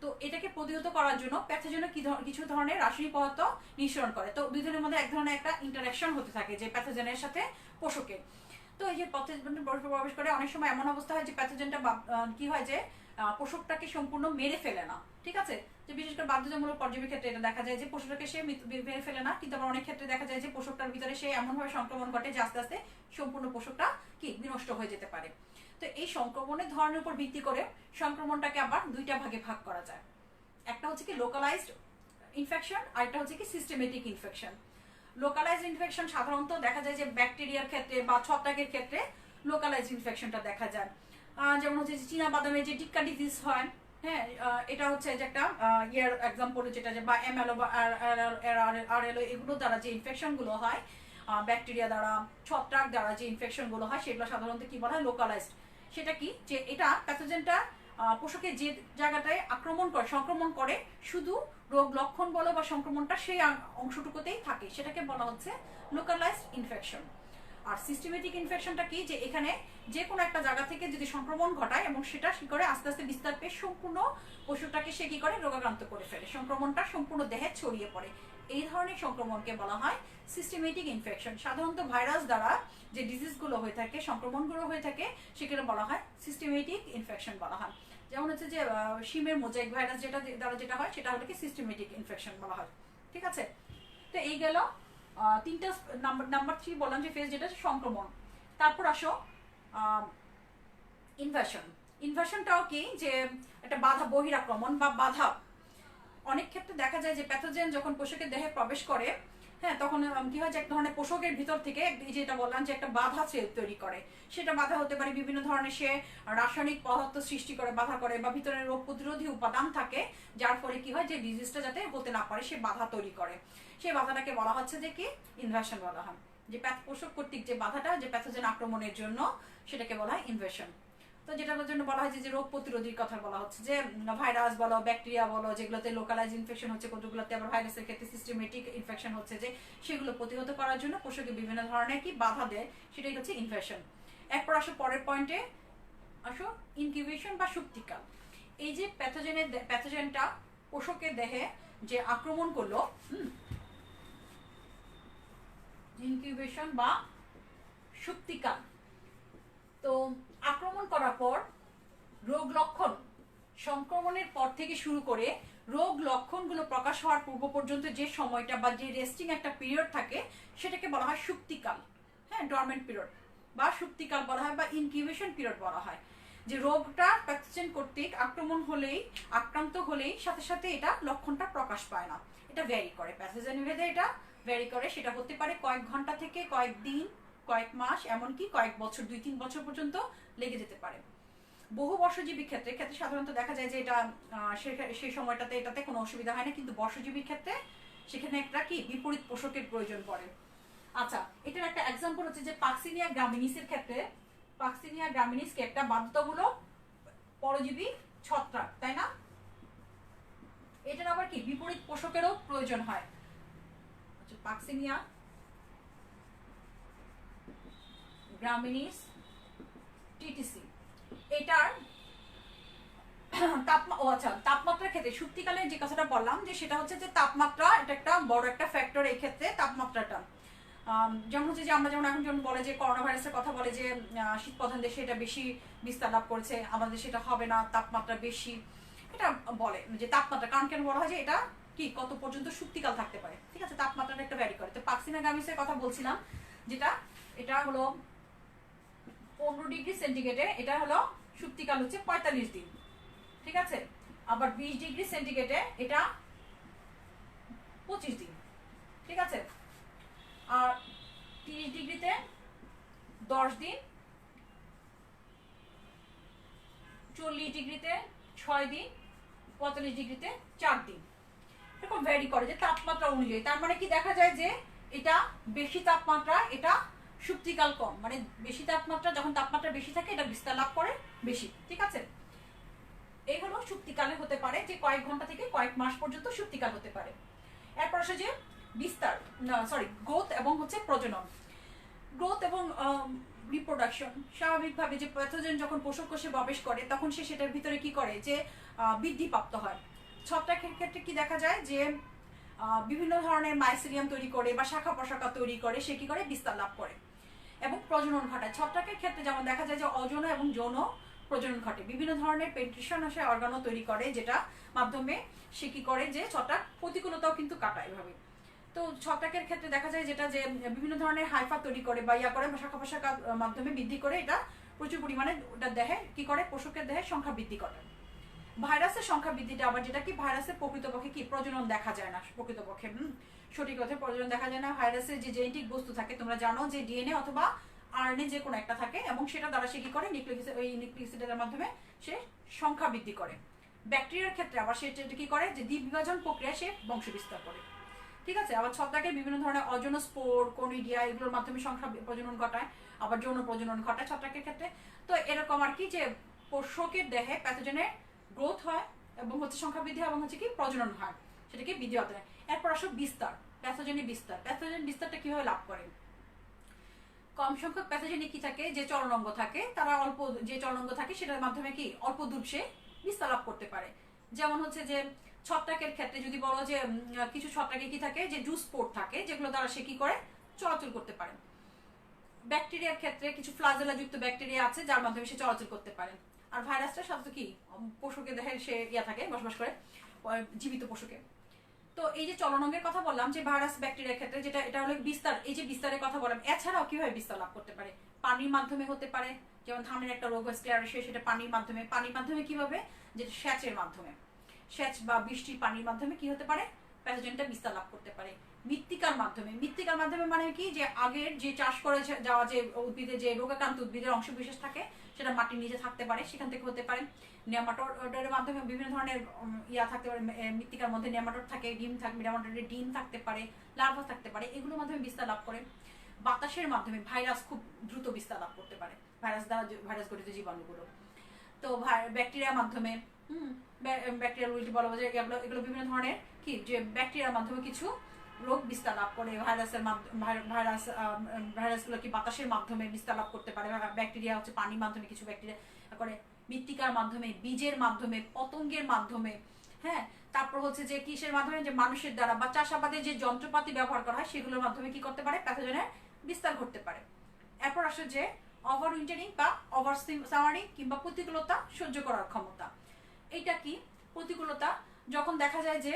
তো এটাকে প্রতিহত করার জন্য প্যাথোজেন কিছু ধরনের রাসায়নিক পদার্থ নিঃসরণ করে। তো দুই ধরনের মধ্যে এক ধরনের একটা ইন্টারাকশন হতে থাকে যে প্যাথোজেনের সাথে পোষকের। তো এই যে প্যাথোজেন প্রবেশ করে অনেক সময় এমন অবস্থা হয় যে প্যাথোজেনটা কি হয় যে পোষকটাকে সম্পূর্ণ মেরে ফেলে না, ঠিক আছে। যে বিশেষ করে বাধ্যতামূলক পর্যায়ের ক্ষেত্রে এটা দেখা যায় যে পোষকটাকে সে মেরে ফেলে না, কিন্তু আবার অনেক ক্ষেত্রে দেখা যায় যে পোষকটার ভিতরে সে এমনভাবে সংক্রমণ ঘটে যে আস্তে আস্তে সম্পূর্ণ পোষকটা কি বিনষ্ট হয়ে যেতে পারে। তো এই সংক্রমণের ধরনের উপর ভিত্তি করে সংক্রমণটাকে আবার দুইটা ভাগে ভাগ করা যায়। একটা হচ্ছে কি লোকালাইজড ইনফেকশন, আর একটা হচ্ছে কি সিস্টেমেটিক ইনফেকশন। লোকালাইজড ইনফেকশন সাধারণত দেখা যায় যে ব্যাকটেরিয়ার ক্ষেত্রে বা ছত্রাকের ক্ষেত্রে লোকালাইজড ইনফেকশনটা দেখা যায়। যেমন হচ্ছে যে চীনা বাদামের যে টিক্কা ডিজিজ হয়, হ্যাঁ, এটা হচ্ছে যে একটা ইয়ার এক্সাম্পল, যেটা যে বা এমএলও বা আরএলও, এগুলো দ্বারা যে ইনফেকশনগুলো হয় ব্যাকটেরিয়া দ্বারা, ছত্রাক দ্বারা যে ইনফেকশনগুলো হয়, সেগুলো সাধারণত কি বলা হয়, লোকালাইজড। সেটা কি, যে এটা প্যাথোজেনটা পোষকের যে জায়গাটায় সংক্রমণ করে, শুধু রোগ লক্ষণ বলো বা সংক্রমণটা সেই অংশটুকুতেই থাকে, সেটাকে বলা হচ্ছে লোকালাইজড ইনফেকশন। আর সিস্টেমেটিক ইনফেকশনটা কি, যে এখানে যে কোনো একটা জায়গা থেকে যদি সংক্রমণ ঘটায় এবং সেটা কি করে আস্তে আস্তে বিস্তার পেয়ে সম্পূর্ণ পশুটাকে সে কি করে রোগাক্রান্ত করে ফেলে, সংক্রমণটা সম্পূর্ণ দেহে ছড়িয়ে পড়ে। এই ধরনের সংক্রমণকে বলা হয় সিস্টেমেটিক ইনফেকশন। সাধারণত ভাইরাস দ্বারা যে ডিজিজগুলো হয়ে থাকে, সংক্রমণগুলো হয়ে থাকে, সেগুলো বলা হয় সিস্টেমেটিক ইনফেকশন বলা হয়। যেমন হচ্ছে যে শিমের মোজাইক ভাইরাস যেটা হয়, সেটা হলো কি সিস্টেমেটিক ইনফেকশন বলা হয়, ঠিক আছে। তো এই গেল তিনটা নাম্বার 3 বললাম যে ফেজ, যেটা সংক্রমণ। তারপর আসো ইনভাশন। ইনভাশনটাও কি, যে একটা বাধা, বহিরাক্রমণ বা বাধা। অনেক ক্ষেত্রে দেখা যায় যে প্যাথোজেন যখন পোষকের দেহে প্রবেশ করে, হ্যাঁ, তখন কি হয় যে এক ধরনের পোষকের ভিতর থেকে যেটা বললাম যে একটা বাধা তৈরি করে। সেটা বাধা হতে পারে বিভিন্ন ধরনের, সে রাসায়নিক পদার্থ সৃষ্টি করে বাধা করে, বা ভিতরে রোগ প্রতিরোধী উপাদান থাকে, যার ফলে কি হয় যে ডিজিজটা যাতে হতে না পারে সে বাধা তৈরি করে। সেই বাধাটাকে বলা হচ্ছে যে কি ইনভাশন বলা হয়। যে পোষক কর্তৃক যে বাধাটা, যে প্যাথোজেন আক্রমণের জন্য, সেটাকে বলা হয় ইনভাশন। তো তো যেটার জন্য বলা হয় যে রোগ প্রতিরোধীর কথা বলা হচ্ছে, যে ভাইরাস বলো, ব্যাকটেরিয়া বলো, যেগুলোতে লোকালাইজ ইনফেকশন হচ্ছে, কতগুলোতে আবার ভাইরাসের ক্ষেত্রে সিস্টেমেটিক ইনফেকশন হচ্ছে, যে সেগুলো প্রতিহত করার জন্য পশুকে বিভিন্ন ধরনের কি বাধা দেয়, সেটাই হচ্ছে ইনফেকশন। এরপর আসো পরের পয়েন্টে, আসো ইনকিউবেশন বা সুপ্তিকাল। এই যে প্যাথোজেনটা পশুকের দেহে যে আক্রমণ করলো, ইনকিউবেশন বা সুপ্তিকাল। তো আক্রমণ করার পর রোগ লক্ষণ, সংক্রমণের পর থেকে শুরু করে রোগ লক্ষণগুলো প্রকাশ হওয়ার পূর্ব পর্যন্ত যে সময়টা বা যে রেস্টিং একটা পিরিয়ড থাকে, সেটাকে বলা হয় সুপ্তিকাল। হ্যাঁ, ডরমেন্ট পিরিয়ড বা সুপ্তিকাল বলা হয়, বা ইনকিউবেশন পিরিয়ড বলা হয়। যে রোগটা প্যাথোজেন কর্তৃক আক্রান্ত হলেই সাথে সাথে এটা লক্ষণটা প্রকাশ পায় না, এটা ভ্যারি করে, প্যাথোজেন ভেদে এটা ভ্যারি করে। সেটা হতে পারে কয়েক ঘন্টা থেকে কয়েক দিন, কয়েক মাস, এমনকি কয়েক বছর, 2-3 বছর পর্যন্ত লেগে যেতে পারে। বহু বর্ষজীবী ক্ষেত্রে সাধারণত দেখা যায় যে এটা সেই সময়টাতে এটাতে কোনো অসুবিধা হয় না, কিন্তু বর্ষজীবীর ক্ষেত্রে সেখানে একটা কি বিপরীত পোষকের প্রয়োজন পড়ে। আচ্ছা, এটার একটা এক্সাম্পল হচ্ছে যে পাক্সিনিয়া গ্রামিনিসের ক্ষেত্রে, পাক্সিনিয়া গ্রামিনিসকে একটা বাধ্যতামূলক পরজীবী ছত্রাক, তাই না? এটার আবার কি বিপরীত পোষকেরও প্রয়োজন হয়। আচ্ছা, পাক্সিনিয়া গ্রামিনিস টিটিসি, এটার তাপমাত্রার ক্ষেত্রে সুপ্তিকালের যে কথাটা বললাম, যে সেটা হচ্ছে যে তাপমাত্রা এটা একটা বড় একটা ফ্যাক্টর এই ক্ষেত্রে, তাপমাত্রাটা। যেমন হচ্ছে যে আমরা যেমন এখন যেমন বলে যে করোনা ভাইরাসের কথা বলে যে শীত প্রধান দেশে এটা বেশি বিস্তার লাভ করেছে, আমাদের সেটা হবে না, তাপমাত্রা বেশি, এটা বলে যে তাপমাত্রা। কারণ কেন বলা হয় যে এটা কি কত পর্যন্ত সুপ্তিকাল থাকতে পারে, ঠিক আছে, তাপমাত্রাটা একটা ভ্যারি করে। তো পাক্সিনিয়া গ্রামিনিসের কথা বলছিলাম, যেটা এটা হলো 15 ডিগ্রি সেন্টিগ্রেডে, এটা হলো সুপ্তিকাল হচ্ছে 45 দিন, ঠিক আছে। আবার 20 ডিগ্রি সেন্টিগ্রেডে এটা 25 দিন, ঠিক আছে। আর 30 ডিগ্রিতে 10 দিন, 40 ডিগ্রিতে 6 দিন, 45 ডিগ্রিতে 4 দিন, এরকম ভ্যারি করে যে তাপমাত্রা অনুযায়ী। তার মানে কি দেখা যায় যে এটা বেশি তাপমাত্রা, এটা সুপ্তিকাল কম, মানে বেশি তাপমাত্রা, যখন তাপমাত্রা বেশি থাকে এটা বিস্তার লাভ করে বেশি, ঠিক আছে। এই হলো সুপ্তিকালে হতে পারে যে কয়েক ঘন্টা থেকে কয়েক মাস পর্যন্ত সুপ্তিকাল হতে পারে। এরপর আসে যে বিস্তার, গ্রোথ এবং হচ্ছে প্রজনন। গ্রোথ এবং রিপ্রোডাকশন, স্বাভাবিকভাবে যে প্যাথোজেন যখন পোষক কোষে প্রবেশ করে তখন সে সেটার ভিতরে কি করে যে বৃদ্ধিপ্রাপ্ত হয়। ছত্রাকের ক্ষেত্রে কি দেখা যায় যে বিভিন্ন ধরনের মাইসেরিয়াম তৈরি করে বা শাখা প্রশাখা তৈরি করে, সে কি করে বিস্তার লাভ করে এবং প্রজনন ঘটায়। ছত্রাকের ক্ষেত্রে যেমন দেখা যায় যে অযৌন এবং যৌন প্রজনন ঘটে, বিভিন্ন ধরনের পেন্ট্রিশন আসে অর্গানও তৈরি করে, যেটা মাধ্যমে সে কি করে যে ছত্রাক প্রতিকূলতাও কিন্তু কাটায় এভাবে। তো ছত্রাকের ক্ষেত্রে দেখা যায় যেটা যে বিভিন্ন ধরনের হাইফা তৈরি করে বা ইয়া করে, শাখা প্রশাখার মাধ্যমে বৃদ্ধি করে, এটা প্রচুর পরিমাণে ওটা দেহে কি করে, পোষকের দেহে সংখ্যা বৃদ্ধি করে। ভাইরাসের সংখ্যা বৃদ্ধিটা আবার যেটা কি ভাইরাসের প্রকৃতপক্ষে কি প্রজনন দেখা যায় না, প্রকৃতপক্ষে সঠিক অর্থে প্রজনন দেখা যায় না। ভাইরাসের যে জেনেটিক বস্তু থাকে, তোমরা জানো যে ডিএনএ অথবা আরএনএ যে কোনো একটা থাকে, এবং সেটা দ্বারা সে কি করে ওই নিউক্লিক অ্যাসিডের মাধ্যমে সে সংখ্যা বৃদ্ধি করে। ব্যাকটেরিয়ার ক্ষেত্রে আবার সে কি করে যে দ্বিবিভাজন প্রক্রিয়া সে বংশ বিস্তার করে, ঠিক আছে। আবার ছত্রাকের বিভিন্ন ধরনের অযৌন স্পোর, কোনিডিয়া, এগুলোর মাধ্যমে সংখ্যা প্রজনন ঘটায়, আবার যৌন প্রজনন ঘটায় ছত্রাকের ক্ষেত্রে। তো এরকম আর কি যে পোষকের দেহে প্যাথোজেনের গ্রোথ হয় এবং হচ্ছে সংখ্যা বৃদ্ধি এবং হচ্ছে কি প্রজনন হয়, সেটাকে বৃদ্ধি হতে হয়। এরপর আসো বিস্তার, প্যাথোজেনের বিস্তার। প্যাথোজেন বিস্তারটা কিভাবে লাভ করে? কম সংখ্যক প্যাথোজেনে কি থাকে, যে চলনাঙ্গ থাকে, তারা অল্প যে চলনাঙ্গ থাকে সেটার মাধ্যমে কি অল্প দূর সে বিস্তার লাভ করতে পারে। যেমন হচ্ছে যে ছত্রাকের ক্ষেত্রে যদি বলো যে কিছু ছত্রাকে কি থাকে যে জুস পোর্ট থাকে, যেগুলো দ্বারা সে কি করে চলাচল করতে পারে। ব্যাকটেরিয়ার ক্ষেত্রে কিছু ফ্লাজেলা যুক্ত ব্যাকটেরিয়া আছে যার মাধ্যমে সে চলাচল করতে পারে। আর ভাইরাসটা সাধারণত কি পশুকে দেহে সে থাকে, বসবাস করে জীবিত পশুকে। তো এই যে চলনাঙ্গের কথা বললাম যে ভাইরাস ব্যাকটেরিয়ার ক্ষেত্রে, যেটা এটা হলো বিস্তার, এই যে বিস্তারের কথা বললাম, এছাড়াও কিভাবে বিস্তার লাভ করতে পারে? পানির মাধ্যমে হতে পারে, যেমন ধানের একটা রোগ স্ক্লেরোসিস, সেটা পানির মাধ্যমে কিভাবে, যেটা সেচের মাধ্যমে, সেচ বা বৃষ্টির পানির মাধ্যমে কি হতে পারে, প্যাথোজেনটা বিস্তার লাভ করতে পারে। মৃত্তিকার মাধ্যমে মানে কি যে আগের যে চাষ করে যাওয়া যে উদ্ভিদের যে রোগাক্রান্ত উদ্ভিদের অংশ বিশেষ থাকে, সেটা মাটির নিচে থাকতে পারে, সেখান থেকে হতে পারে। নেমাটোডের মাধ্যমে বিভিন্ন ধরনের থাকতে পারে, মৃত্তিকার মধ্যে নেমাটোড থাকে, ডিম থাকবে, নেমাটোডের ডিম থাকতে পারে, লার্ভা থাকতে পারে, এগুলোর মাধ্যমে বিস্তার লাভ করে। বাতাসের মাধ্যমে ভাইরাস খুব দ্রুত বিস্তার লাভ করতে পারে, ভাইরাস গঠিত জীবাণুগুলো। তো ব্যাকটেরিয়ার মাধ্যমে, ব্যাকটেরিয়াল বলা যায়, এগুলো এগুলো বিভিন্ন ধরনের কি যে ব্যাকটেরিয়ার মাধ্যমে কিছু রোগ বিস্তার লাভ করে। ভাইরাসগুলো কি বাতাসের মাধ্যমে বিস্তার লাভ করতে পারে, ব্যাকটেরিয়া হচ্ছে পানির মাধ্যমে কিছু ব্যাকটেরিয়া করে, মৃত্তিকার মাধ্যমে, বীজের মাধ্যমে, পতঙ্গের মাধ্যমে, হ্যাঁ, তারপর হচ্ছে যে কিসের মাধ্যমে, যে মানুষের দ্বারা বা চাষাবাদে যে যন্ত্রপাতি ব্যবহার করা হয় সেগুলোর মাধ্যমে কি করতে পারে, প্যাথোজেনের বিস্তার ঘটতে পারে। এরপর আসে যে ওভার উইন্টারিং বা ওভার সামারিং কিংবা প্রতিকূলতা সহ্য করার ক্ষমতা। এইটা কি প্রতিকূলতা, যখন দেখা যায় যে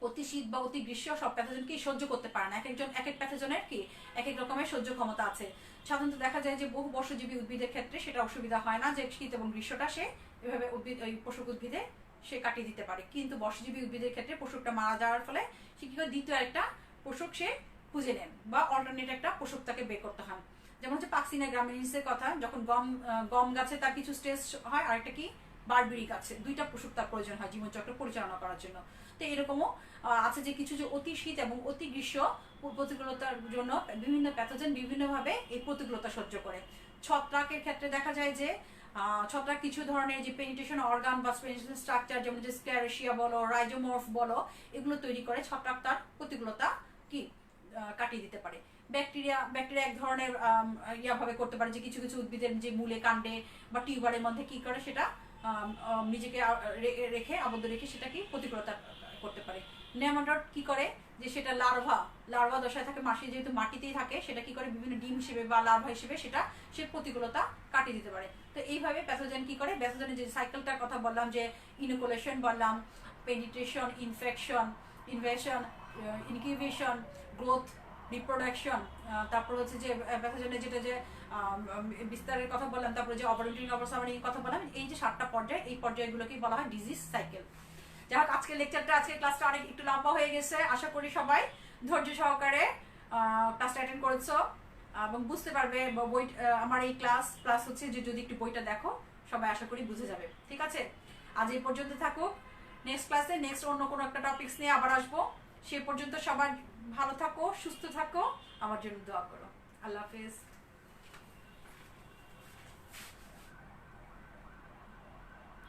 অতি শীত বা অতি গ্রীষ্ম সব প্যাথোজেনকেই সহ্য করতে পারে না, এক একজন এক এক প্যাথোজেনের কি এক এক রকমের সহ্য ক্ষমতা আছে। সাধারণত দেখা যায় যে বহু বর্ষজীবী উদ্ভিদের ক্ষেত্রে সেটা অসুবিধা হয় না, যে শীত এবং গ্রীষ্মটা সে এভাবে উদ্ভিদ ওই পোষক উদ্ভিদে সে কাটিয়ে দিতে পারে। কিন্তু বর্ষজীবী উদ্ভিদের ক্ষেত্রে পোষকটা মারা যাওয়ার ফলে সে কি করে দ্বিতীয় একটা পোষক সে খুঁজে নেন বা অল্টারনেট একটা পোষক তাকে বের করতে হয়। যেমন হচ্ছে পাক্সিনা গ্রামিনিসের কথা, যখন গম গাছে তার কিছু স্টেজ হয়, আরেকটা কি বারবেরি গাছে, দুইটা পোষক তার প্রয়োজন হয় জীবনচক্র পরিচালনা করার জন্য। তো এরকমও আছে যে কিছু যে অতি শীত এবং অতি গ্রীষ্ম প্রতিকূলতার জন্য বিভিন্ন প্যাথোজেন বিভিন্নভাবে এই প্রতিকূলতা সহ্য করে। ছত্রাকের ক্ষেত্রে দেখা যায় যে ছত্রাক কিছু ধরনের যে পেনিট্রেশন অর্গান বা স্ট্রাকচার, যেমন যে স্ক্লেরোসিয়া বলো, রাইজোমর্ফ বলো, এগুলো তৈরি করে ছত্রাক তার প্রতিকূলতা কি কাটিয়ে দিতে পারে। ব্যাকটেরিয়া এক ধরনের ভাবে করতে পারে যে কিছু কিছু উদ্ভিদের যে মূলে, কাণ্ডে বা টিউবারের মধ্যে কি করে সেটা নিজেকে রেখে আবদ্ধ রেখে সেটা কি প্রতিকূলতা করতে পারে। নেমাটোড কি করে যে সেটা লার্ভা দশায় থাকে, মাসি যেহেতু মাটিতেই থাকে, সেটা কি করে বিভিন্ন ডিম হিসেবে বা লার্ভা হিসেবে সেটা সে প্রতিকূলতা কাটিয়ে দিতে পারে। তো এইভাবে প্যাথোজেন কি করে, প্যাথোজেনের যে সাইকেলটার কথা বললাম, যে ইনোকুলেশন বললাম, penetration, invasion, incubation, growth, reproduction, তারপর হচ্ছে যে প্যাথোজেনের যেটা যে বিস্তারের কথা বললাম, তারপরে যে অপারেটিং অবসামারিং কথা বললাম, এই যে 7টা পর্যায়, এই পর্যায়গুলোকে বলা হয় ডিজিজ সাইকেল। যাই হোক, আজকে লেকচারটা, আজকে ক্লাসটা অনেক একটু লম্বা হয়ে গেছে, আশা করি সবাই ধৈর্য সহকারে ক্লাসটা অ্যাটেন্ড করেছো এবং বুঝতে পারবে বই, আমার এই ক্লাস প্লাস হচ্ছে যে যদি একটু বইটা দেখো সবাই আশা করি বুঝে যাবে। ঠিক আছে, আজ এই পর্যন্ত থাকুক। নেক্সট ক্লাসে নেক্সট অন্য কোনো একটা টপিকস নিয়ে আবার আসবো। সে পর্যন্ত সবাই ভালো থাকো, সুস্থ থাকো, আমার জন্য দোয়া করো। আল্লাহ হাফেজ।